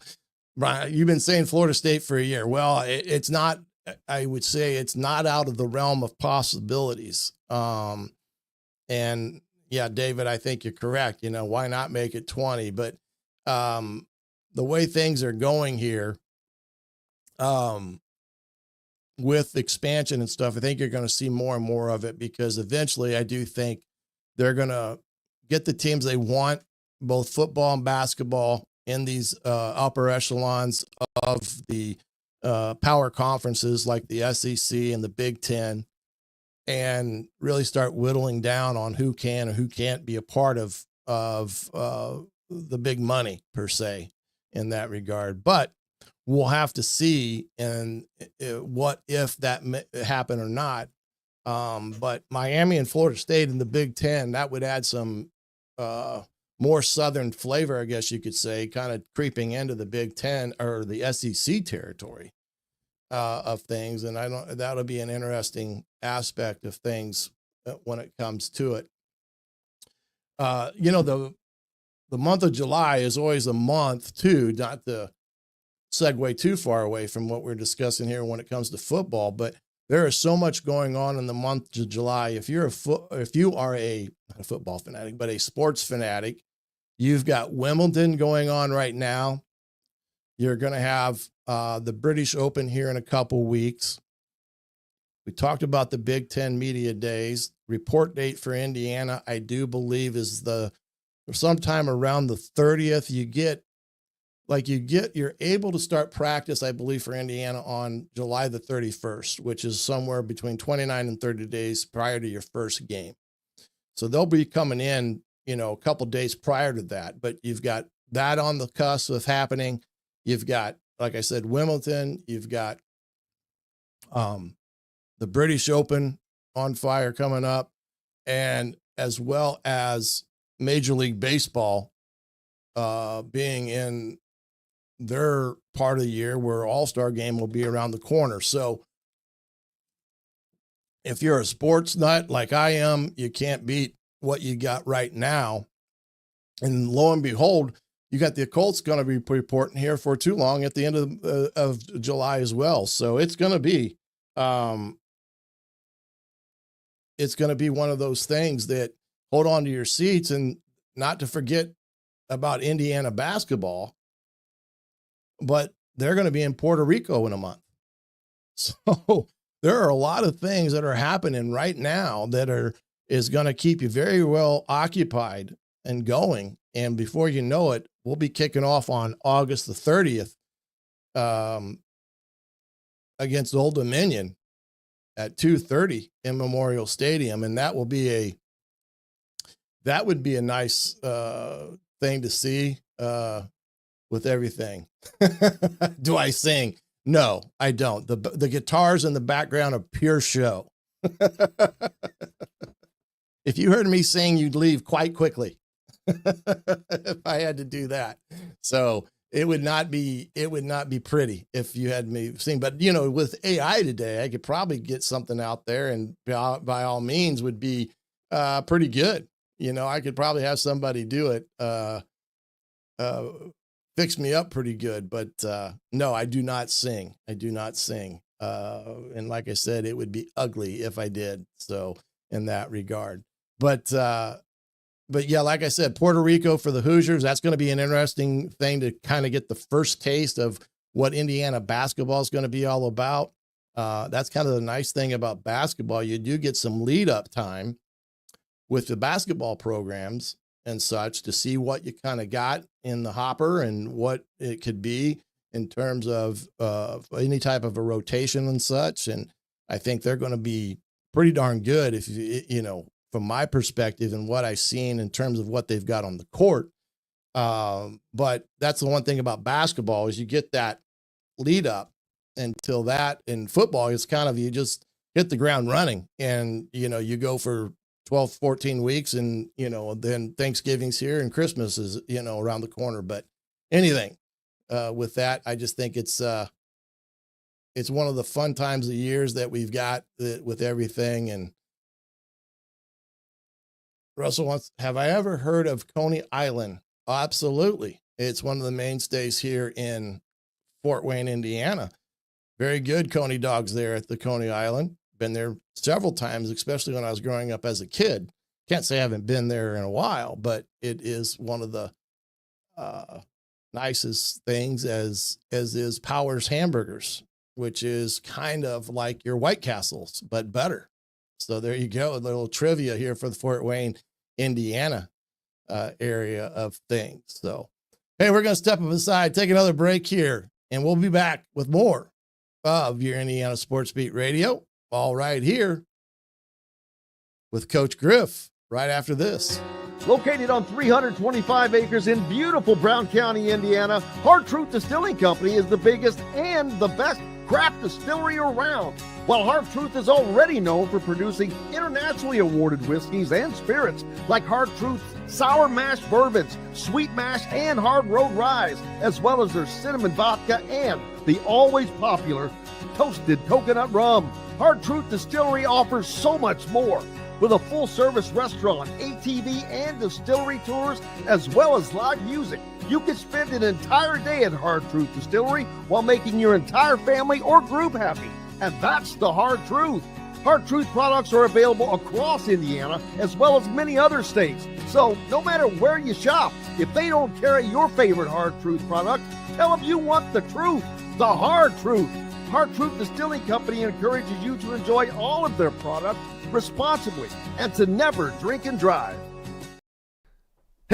Brian, you've been saying Florida State for a year. Well, it's not, I would say it's not out of the realm of possibilities. And yeah, David, I think you're correct. Why not make it 20? But the way things are going here, with expansion and stuff, I think you're going to see more and more of it, because eventually I do think they're going to get the teams they want, both football and basketball, in these upper echelons of the power conferences like the SEC and the Big Ten, and really start whittling down on who can and who can't be a part of the big money per se in that regard. But we'll have to see and what if that happen or not. But Miami and Florida State in the Big Ten, that would add some more Southern flavor, I guess you could say, kind of creeping into the Big Ten or the SEC territory of things. And that'll be an interesting aspect of things when it comes to it. The month of July is always a month too, not to segue too far away from what we're discussing here when it comes to football, but There is so much going on in the month of July. If you are a not a football fanatic, but a sports fanatic, you've got Wimbledon going on right now. You're going to have the British Open here in a couple weeks. We talked about the Big Ten Media Days. Report date for Indiana, I do believe, is sometime around the 30th. You're able to start practice, I believe, for Indiana on July the 31st, which is somewhere between 29 and 30 days prior to your first game. So they'll be coming in, a couple days prior to that, but you've got that on the cusp of happening. You've got, like I said, Wimbledon. You've got the British Open on fire coming up, and as well as Major League Baseball being in their part of the year where All-Star game will be around the corner. So if you're a sports nut like I am, you can't beat what you got right now. And lo and behold, you got the Colts going to be reporting here for too long at the end of July as well. So it's going to be one of those things that hold on to your seats, and not to forget about Indiana basketball, but they're going to be in Puerto Rico in a month. So there are a lot of things that are happening right now that is going to keep you very well occupied and going. And before you know it, we'll be kicking off on August the 30th against Old Dominion at 2:30 in Memorial Stadium. And that would be a nice thing to see with everything. Do I sing? No, I don't. The guitars in the background are pure show. If you heard me sing, you'd leave quite quickly if I had to do that. So it would not be pretty if you had me sing. But, with AI today, I could probably get something out there, and by all means would be pretty good. I could probably have somebody do it, fix me up pretty good. But no, I do not sing. And like I said, it would be ugly if I did. So in that regard, but yeah, like I said, Puerto Rico for the Hoosiers, that's going to be an interesting thing to kind of get the first taste of what Indiana basketball is going to be all about. That's kind of the nice thing about basketball. You do get some lead up time with the basketball programs and such to see what you kind of got in the hopper and what it could be in terms of any type of a rotation and such. And I think they're going to be pretty darn good if from my perspective and what I've seen in terms of what they've got on the court. But that's the one thing about basketball is you get that lead up until that. In football, it's kind of, you just hit the ground running, and, you go for 12, 14 weeks, and, then Thanksgiving's here and Christmas is, around the corner. But anything with that, I just think it's one of the fun times of years that we've got with everything. And Russell wants, have I ever heard of Coney Island? Oh, absolutely. It's one of the mainstays here in Fort Wayne, Indiana. Very good Coney dogs there at the Coney Island. Been there several times, especially when I was growing up as a kid. Can't say I haven't been there in a while, but it is one of the nicest things, as is Powers Hamburgers, which is kind of like your White Castles, but better. So there you go. A little trivia here for the Fort Wayne, Indiana area of things. So, hey, we're going to step aside, take another break here, and we'll be back with more of your Indiana Sports Beat Radio, all right here with Coach Griff right after this. Located on 325 acres in beautiful Brown County, Indiana, Hard Truth Distilling Company is the biggest and the best craft distillery around. While Hard Truth is already known for producing internationally awarded whiskeys and spirits like Hard Truth's sour mash bourbons, sweet mash, and hard road ryes, as well as their cinnamon vodka and the always popular toasted coconut rum, Hard Truth Distillery offers so much more. With a full-service restaurant, ATV, and distillery tours, as well as live music, you can spend an entire day at Hard Truth Distillery while making your entire family or group happy. And that's the hard truth. Hard Truth products are available across Indiana as well as many other states. So no matter where you shop, if they don't carry your favorite Hard Truth product, tell them you want the truth, the hard truth. Hard Truth Distilling Company encourages you to enjoy all of their products responsibly and to never drink and drive.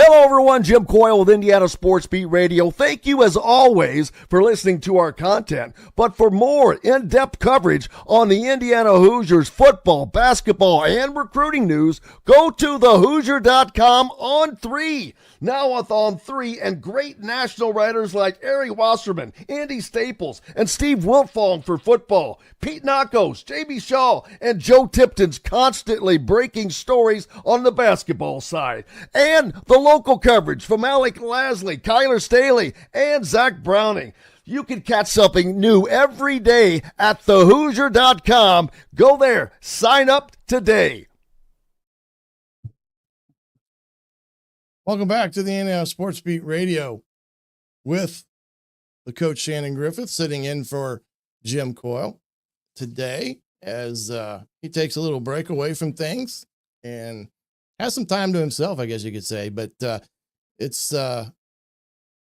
Hello, everyone. Jim Coyle with Indiana Sports Beat Radio. Thank you, as always, for listening to our content. But for more in-depth coverage on the Indiana Hoosiers football, basketball, and recruiting news, go to thehoosier.com on 3. Now with On 3 and great national writers like Ari Wasserman, Andy Staples, and Steve Wiltfong for football. Pete Nakos, J.B. Shaw, and Joe Tipton's constantly breaking stories on the basketball side. And the local coverage from Alec Lasley, Kyler Staley, and Zach Browning. You can catch something new every day at thehoosier.com. Go there. Sign up today. Welcome back to the Indiana Sports Beat Radio with the coach Shannon Griffith sitting in for Jim Coyle today as he takes a little break away from things and has some time to himself, I guess you could say. But it's one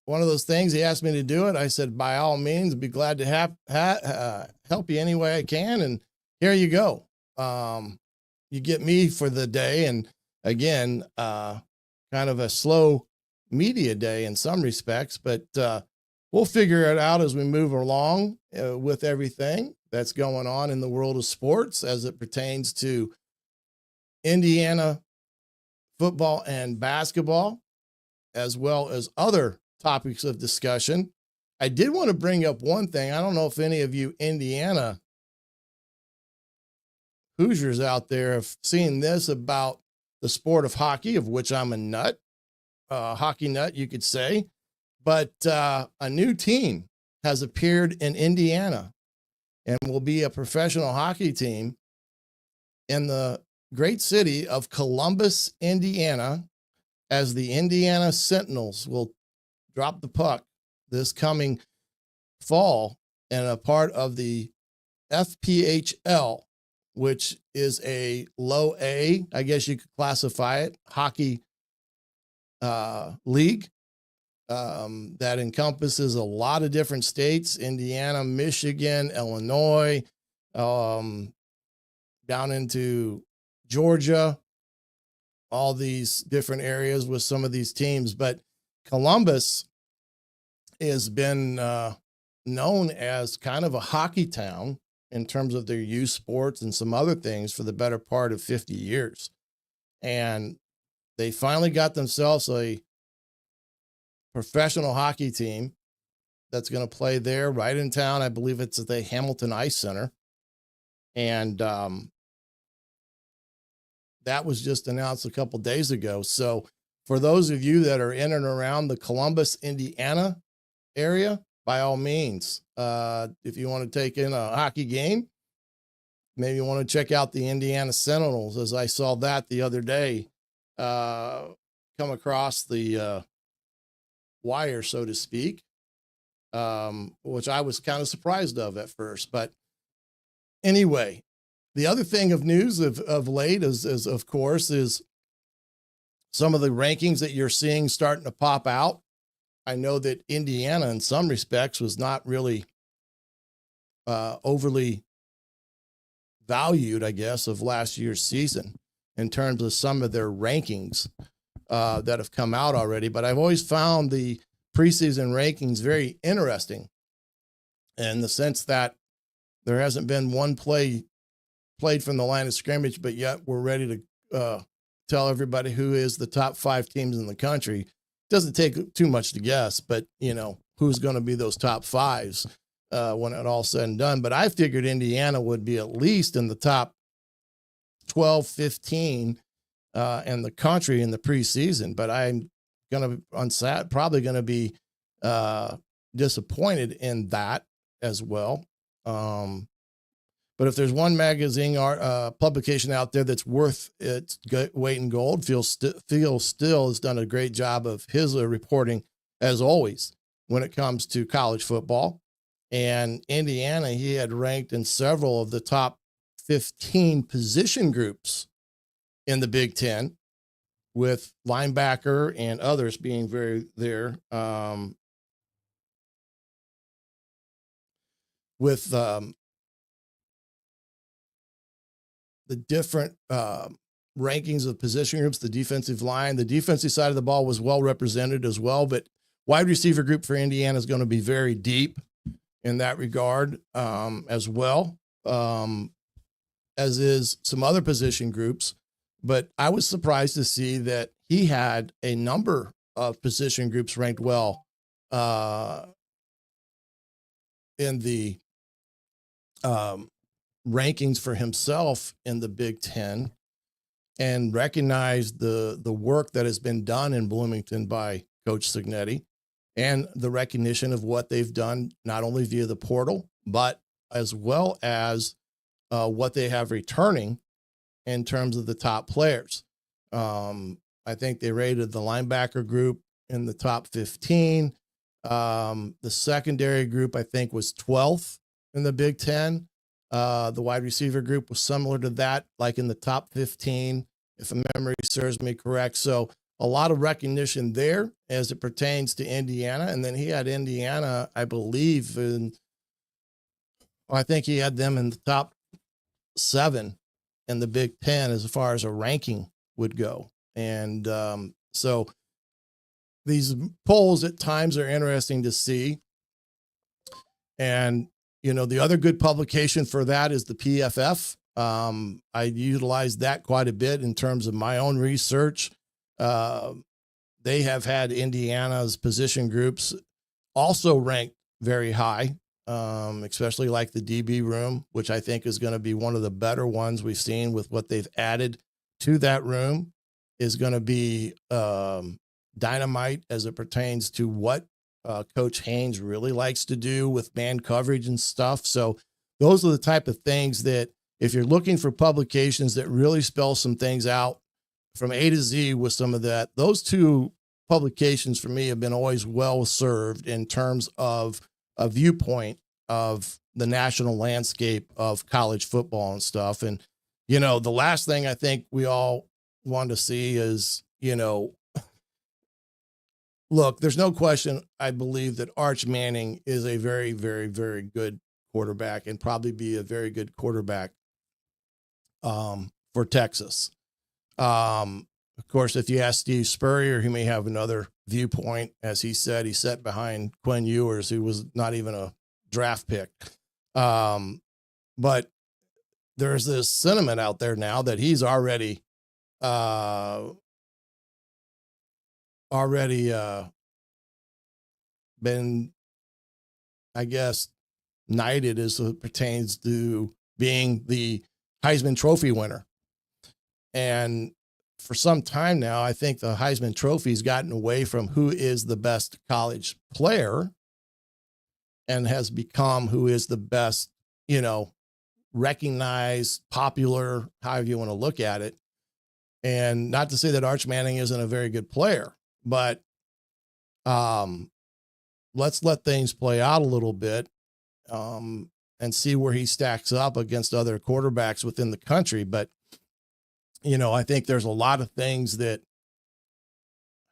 of those things. He asked me to do it. I said, by all means, be glad to help you any way I can. And here you go. You get me for the day. And again, kind of a slow media day in some respects, but we'll figure it out as we move along with everything that's going on in the world of sports as it pertains to Indiana football and basketball, as well as other topics of discussion. I did want to bring up one thing. I don't know if any of you Indiana Hoosiers out there have seen this about the sport of hockey, of which I'm a nut, hockey nut, you could say. But a new team has appeared in Indiana and will be a professional hockey team in the great city of Columbus, Indiana, as the Indiana Sentinels will drop the puck this coming fall and a part of the FPHL, which is a low A, I guess you could classify it, hockey league that encompasses a lot of different states, Indiana, Michigan, Illinois, down into Georgia, all these different areas with some of these teams. But Columbus has been known as kind of a hockey town in terms of their youth sports and some other things for the better part of 50 years. And they finally got themselves a professional hockey team that's going to play there right in town. I believe it's at the Hamilton Ice Center. And that was just announced a couple days ago. So for those of you that are in and around the Columbus, Indiana area, by all means, if you want to take in a hockey game, maybe you want to check out the Indiana Sentinels, as I saw that the other day come across the wire, so to speak, which I was kind of surprised of at first. But anyway, the other thing of news of late is of course, is some of the rankings that you're seeing starting to pop out. I know that Indiana, in some respects, was not really overly valued, I guess, of last year's season in terms of some of their rankings that have come out already. But I've always found the preseason rankings very interesting in the sense that there hasn't been one play played from the line of scrimmage, but yet we're ready to tell everybody who is the top 5 teams in the country. Doesn't take too much to guess, but you know, who's going to be those top 5s when it all said and done. But I figured Indiana would be at least in the top 12, 15 in the country in the preseason. But I'm probably going to be disappointed in that as well. But if there's one magazine publication out there that's worth its weight in gold, Phil Still has done a great job of his reporting, as always, when it comes to college football. And Indiana, he had ranked in several of the top 15 position groups in the Big Ten, with linebacker and others being very there. With the different rankings of position groups, the defensive line, the defensive side of the ball was well represented as well, but wide receiver group for Indiana is going to be very deep in that regard as well, as is some other position groups. But I was surprised to see that he had a number of position groups ranked well in the rankings for himself in the Big Ten, and recognized the work that has been done in Bloomington by Coach Cignetti, and the recognition of what they've done, not only via the portal, but as well as what they have returning in terms of the top players. I think they rated the linebacker group in the top 15. The secondary group, I think, was 12th in the Big Ten. The wide receiver group was similar to that, like in the top 15, if memory serves me correct. So a lot of recognition there as it pertains to Indiana. And then he had Indiana, I believe, I think he had them in the top 7 in the Big Ten as far as a ranking would go. And so these polls at times are interesting to see. And, you know, the other good publication for that is the PFF. I utilized that quite a bit in terms of my own research. They have had Indiana's position groups also ranked very high, especially like the DB room, which I think is going to be one of the better ones we've seen with what they've added to that room, is going to be dynamite as it pertains to what Coach Haynes really likes to do with man coverage and stuff. So those are the type of things that, if you're looking for publications that really spell some things out from A to Z with some of that, those two publications for me have been always well served in terms of a viewpoint of the national landscape of college football and stuff. And, you know, the last thing I think we all want to see is, you know, look, there's no question, I believe, that Arch Manning is a very, very, very good quarterback, and probably be a very good quarterback for Texas. Of course, if you ask Steve Spurrier, he may have another viewpoint. As he said, he sat behind Quinn Ewers, who was not even a draft pick. But there's this sentiment out there now that he's already been, I guess, knighted as it pertains to being the Heisman Trophy winner. And for some time now, I think the Heisman Trophy has gotten away from who is the best college player and has become who is the best, you know, recognized, popular, however you want to look at it. And not to say that Arch Manning isn't a very good player, but let's let things play out a little bit and see where he stacks up against other quarterbacks within the country. But, you know, I think there's a lot of things that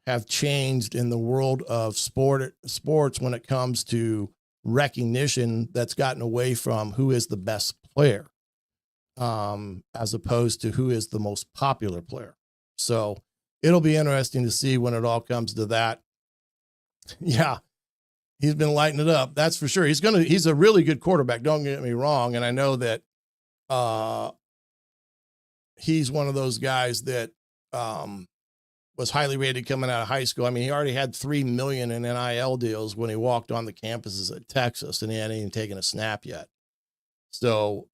have changed in the world of sports when it comes to recognition that's gotten away from who is the best player as opposed to who is the most popular player. So it'll be interesting to see when it all comes to that. Yeah, he's been lighting it up. That's for sure. He's a really good quarterback. Don't get me wrong. And I know that he's one of those guys that was highly rated coming out of high school. I mean, he already had $3 million in NIL deals when he walked on the campuses at Texas, and he hadn't even taken a snap yet. So,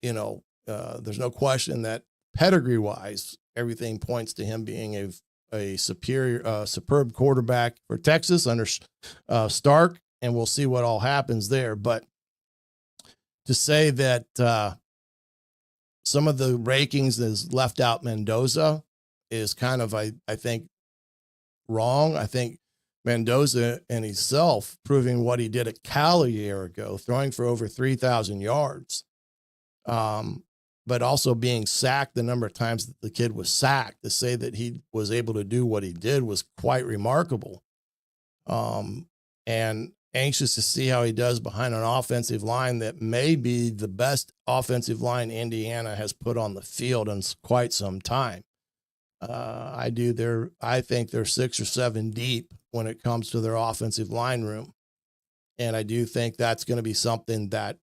you know, there's no question that pedigree wise, everything points to him being a superb quarterback for Texas under Stark, and we'll see what all happens there. But to say that some of the rankings has left out Mendoza is kind of, I think, wrong. I think Mendoza and himself proving what he did at Cal a year ago, throwing for over 3,000 yards, but also being sacked the number of times that the kid was sacked. To say that he was able to do what he did was quite remarkable. And anxious to see how he does behind an offensive line that may be the best offensive line Indiana has put on the field in quite some time. I think they're 6 or 7 deep when it comes to their offensive line room. And I do think that's going to be something that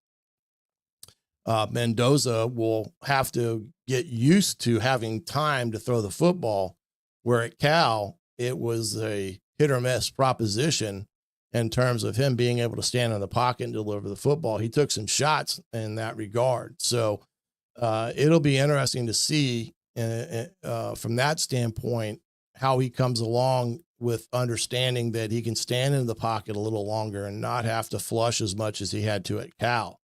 Mendoza will have to get used to, having time to throw the football, where at Cal, it was a hit or miss proposition in terms of him being able to stand in the pocket and deliver the football. He took some shots in that regard. So it'll be interesting to see from that standpoint how he comes along with understanding that he can stand in the pocket a little longer and not have to flush as much as he had to at Cal.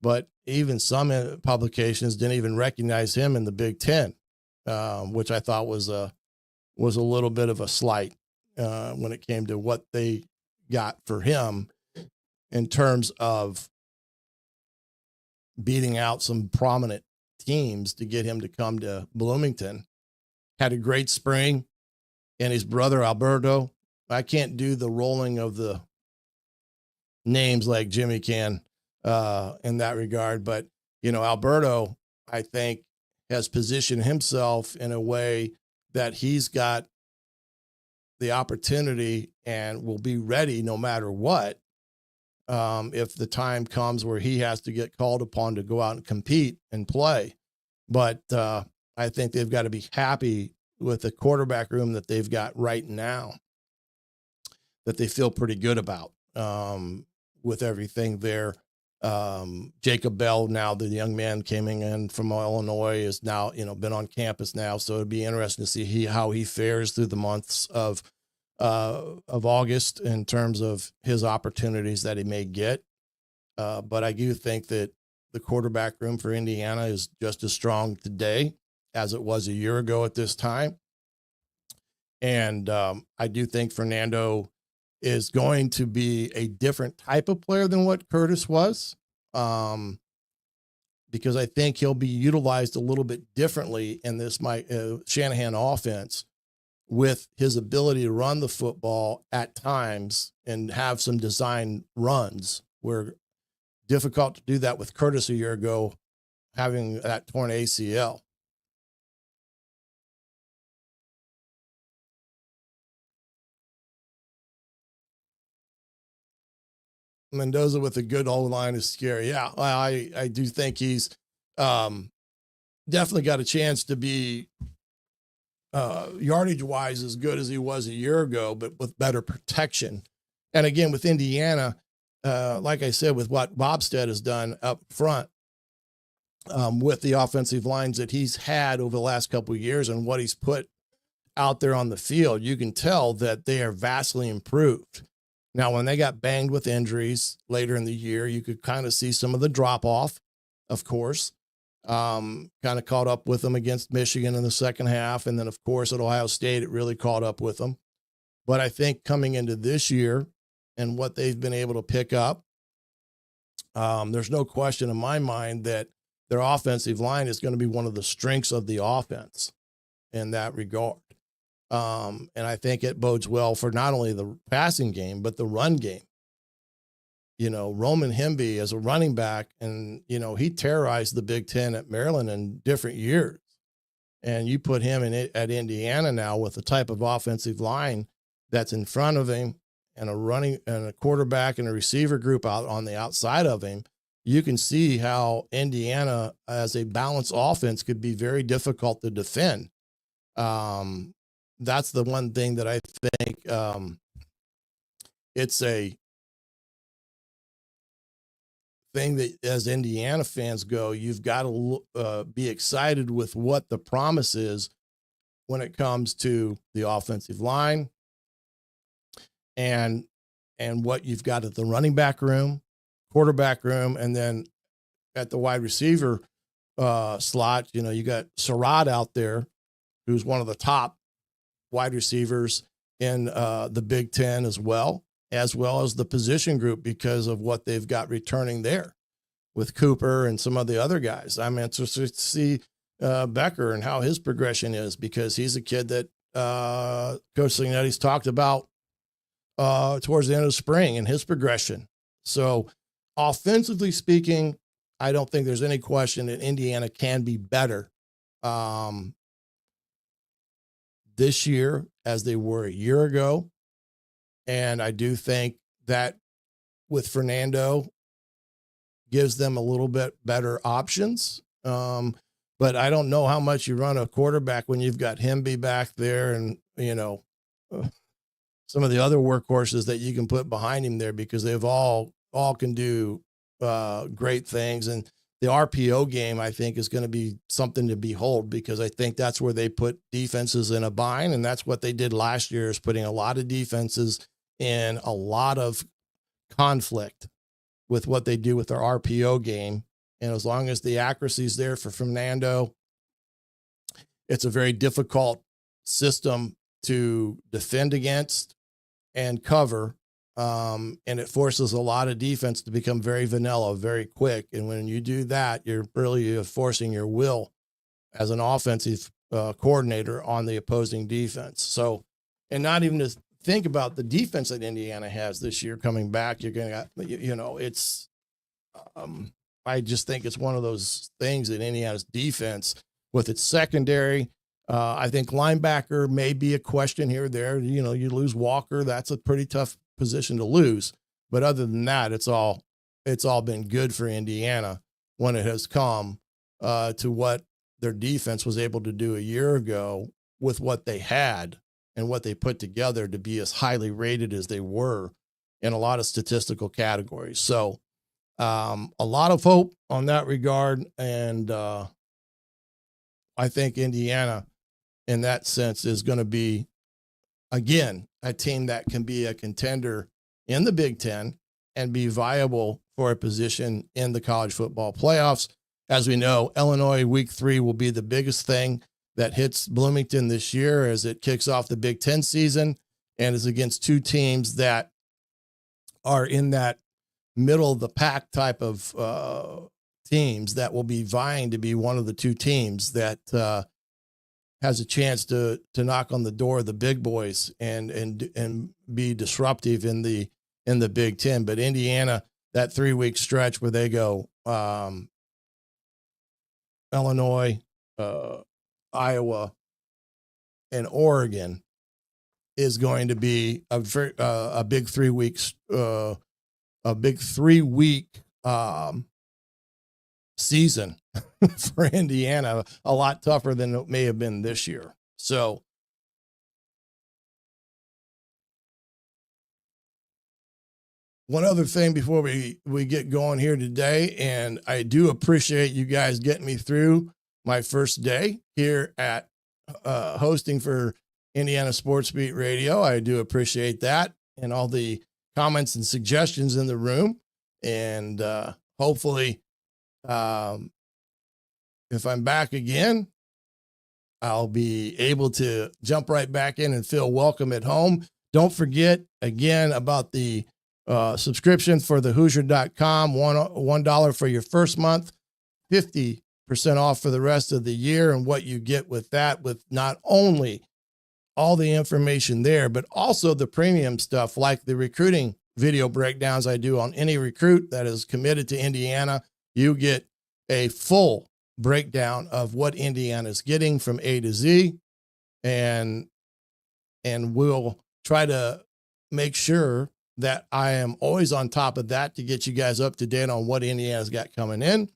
But even some publications didn't even recognize him in the Big Ten, which I thought was a little bit of a slight when it came to what they got for him in terms of beating out some prominent teams to get him to come to Bloomington. Had a great spring, and his brother Alberto, I can't do the rolling of the names like Jimmy can in that regard, but Alberto, I think, has positioned himself in a way that he's got the opportunity and will be ready no matter what. If the time comes where he has to get called upon to go out and compete and play. But I think they've got to be happy with the quarterback room that they've got right now, that they feel pretty good about with everything there. Jacob Bell, now the young man coming in from Illinois, is now, been on campus now. So it'd be interesting to see how he fares through the months of August in terms of his opportunities that he may get. But I do think that the quarterback room for Indiana is just as strong today as it was a year ago at this time. And I do think Fernando is going to be a different type of player than what Curtis was, because I think he'll be utilized a little bit differently in this Shanahan offense, with his ability to run the football at times and have some design runs, where difficult to do that with Curtis a year ago, having that torn ACL. Mendoza with a good O-line is scary. Yeah, I do think he's definitely got a chance to be yardage-wise as good as he was a year ago, but with better protection. And again, with Indiana, like I said, with what Bobstead has done up front, with the offensive lines that he's had over the last couple of years and what he's put out there on the field, you can tell that they are vastly improved. Now, when they got banged with injuries later in the year, you could kind of see some of the drop-off, of course. Kind of caught up with them against Michigan in the second half. And then, of course, at Ohio State, it really caught up with them. But I think coming into this year and what they've been able to pick up, there's no question in my mind that their offensive line is going to be one of the strengths of the offense in that regard. And I think it bodes well for not only the passing game, but the run game. Roman Hemby as a running back, and, he terrorized the Big Ten at Maryland in different years. And you put him at Indiana now with the type of offensive line that's in front of him, and a quarterback and a receiver group out on the outside of him. You can see how Indiana as a balanced offense could be very difficult to defend. That's the one thing that I think it's a thing that, as Indiana fans go, you've got to be excited with what the promise is when it comes to the offensive line and what you've got at the running back room, quarterback room, and then at the wide receiver slot. You got Surratt out there, who's one of the top wide receivers in the Big Ten as well as the position group because of what they've got returning there with Cooper and some of the other guys. I'm interested to see Becker and how his progression is because he's a kid that Coach Cignetti's talked about towards the end of spring and his progression. So offensively speaking, I don't think there's any question that Indiana can be better this year as they were a year ago. And I do think that with Fernando gives them a little bit better options. But I don't know how much you run a quarterback when you've got Hemby back there and, some of the other workhorses that you can put behind him there because they've all can do great things. And the RPO game, I think, is going to be something to behold because I think that's where they put defenses in a bind. And that's what they did last year is putting a lot of defenses in a lot of conflict with what they do with their RPO game. And as long as the accuracy is there for Fernando, it's a very difficult system to defend against and cover. And it forces a lot of defense to become very vanilla, very quick. And when you do that, you're really forcing your will as an offensive coordinator on the opposing defense. So, and not even to think about the defense that Indiana has this year coming back, you're going to, it's, I just think it's one of those things that Indiana's defense with its secondary. I think linebacker may be a question here or there. You lose Walker. That's a pretty tough position to lose. But other than that, it's all been good for Indiana when it has come to what their defense was able to do a year ago with what they had and what they put together to be as highly rated as they were in a lot of statistical categories. So a lot of hope on that regard. And I think Indiana in that sense is going to be, again, a team that can be a contender in the Big Ten and be viable for a position in the college football playoffs. As we know, Illinois week 3 will be the biggest thing that hits Bloomington this year as it kicks off the Big Ten season and is against two teams that are in that middle of the pack type of teams that will be vying to be one of the two teams that has a chance to knock on the door of the big boys and be disruptive in the Big Ten. But Indiana, that 3-week stretch where they go Illinois, Iowa, and Oregon is going to be a big 3 weeks, a big 3-week season for Indiana, a lot tougher than it may have been this year. So one other thing before we get going here today, and I do appreciate you guys getting me through my first day here at hosting for Indiana Sports Beat Radio. I do appreciate that and all the comments and suggestions in the room. And hopefully, if I'm back again, I'll be able to jump right back in and feel welcome at home. Don't forget, again, about the subscription for the Hoosier.com, $1 for your first month, 50% off for the rest of the year. And what you get with that, with not only all the information there, but also the premium stuff like the recruiting video breakdowns I do on any recruit that is committed to Indiana. You get a full breakdown of what Indiana is getting from A to Z. And we'll try to make sure that I am always on top of that to get you guys up to date on what Indiana's got coming in.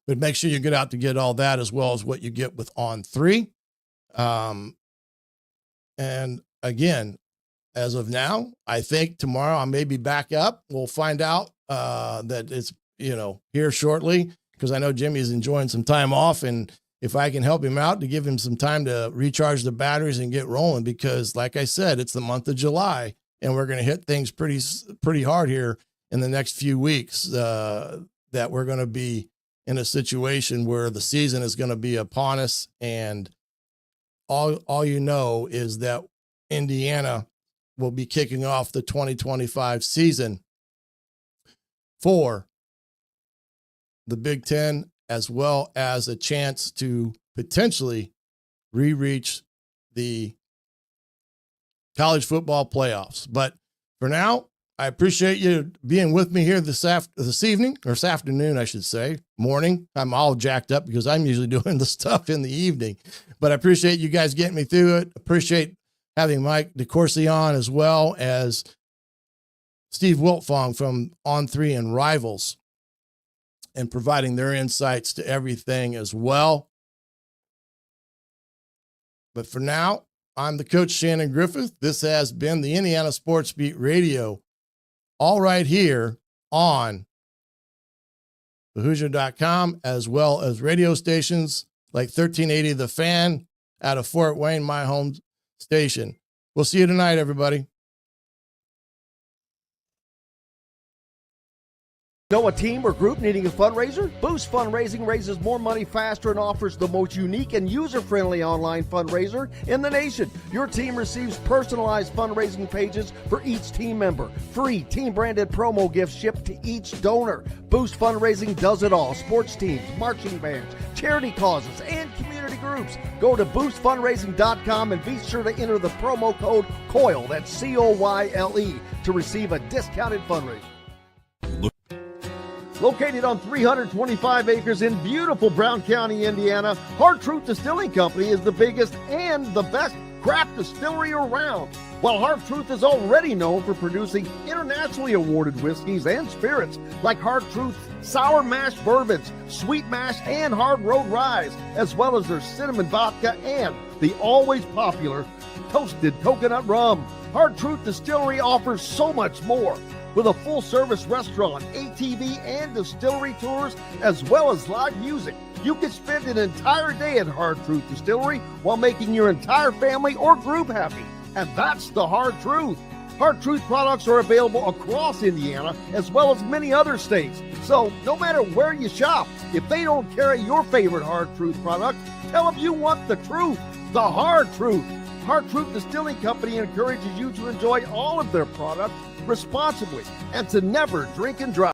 But make sure you get out to get all that as well as what you get with On3. And again, as of now, I think tomorrow I may be back up. We'll find out that it's, here shortly, because I know Jimmy's enjoying some time off. And if I can help him out to give him some time to recharge the batteries and get rolling, because like I said, it's the month of July and we're going to hit things pretty hard here in the next few weeks, that we're going to be in a situation where the season is going to be upon us. And all you know is that Indiana will be kicking off the 2025 season for the Big Ten, as well as a chance to potentially reach the college football playoffs. But for now, I appreciate you being with me here this evening, or this afternoon, I should say, morning. I'm all jacked up because I'm usually doing the stuff in the evening, but I appreciate you guys getting me through it. Appreciate having Mike DeCourcy on, as well as Steve Wiltfong from On3 and Rivals, and providing their insights to everything as well. But for now, I'm the coach, Shannon Griffith. This has been the Indiana Sports Beat Radio, all right here on thehoosier.com, as well as radio stations like 1380 The Fan out of Fort Wayne, my home station. We'll see you tonight, everybody. Know a team or group needing a fundraiser? Boost Fundraising raises more money faster and offers the most unique and user-friendly online fundraiser in the nation. Your team receives personalized fundraising pages for each team member. Free team-branded promo gifts shipped to each donor. Boost Fundraising does it all. Sports teams, marching bands, charity causes, and community groups. Go to boostfundraising.com and be sure to enter the promo code COYLE, that's COYLE, to receive a discounted fundraiser. Located on 325 acres in beautiful Brown County, Indiana, Hard Truth Distilling Company is the biggest and the best craft distillery around. While Hard Truth is already known for producing internationally awarded whiskeys and spirits like Hard Truth Sour Mash Bourbons, Sweet Mash, and Hard Road Rye, as well as their cinnamon vodka and the always popular Toasted Coconut Rum. Hard Truth Distillery offers so much more. With a full-service restaurant, ATV, and distillery tours, as well as live music, you can spend an entire day at Hard Truth Distillery while making your entire family or group happy. And that's the Hard Truth. Hard Truth products are available across Indiana, as well as many other states. So no matter where you shop, if they don't carry your favorite Hard Truth product, tell them you want the truth, the Hard Truth. Hard Truth Distilling Company encourages you to enjoy all of their products responsibly and to never drink and drive.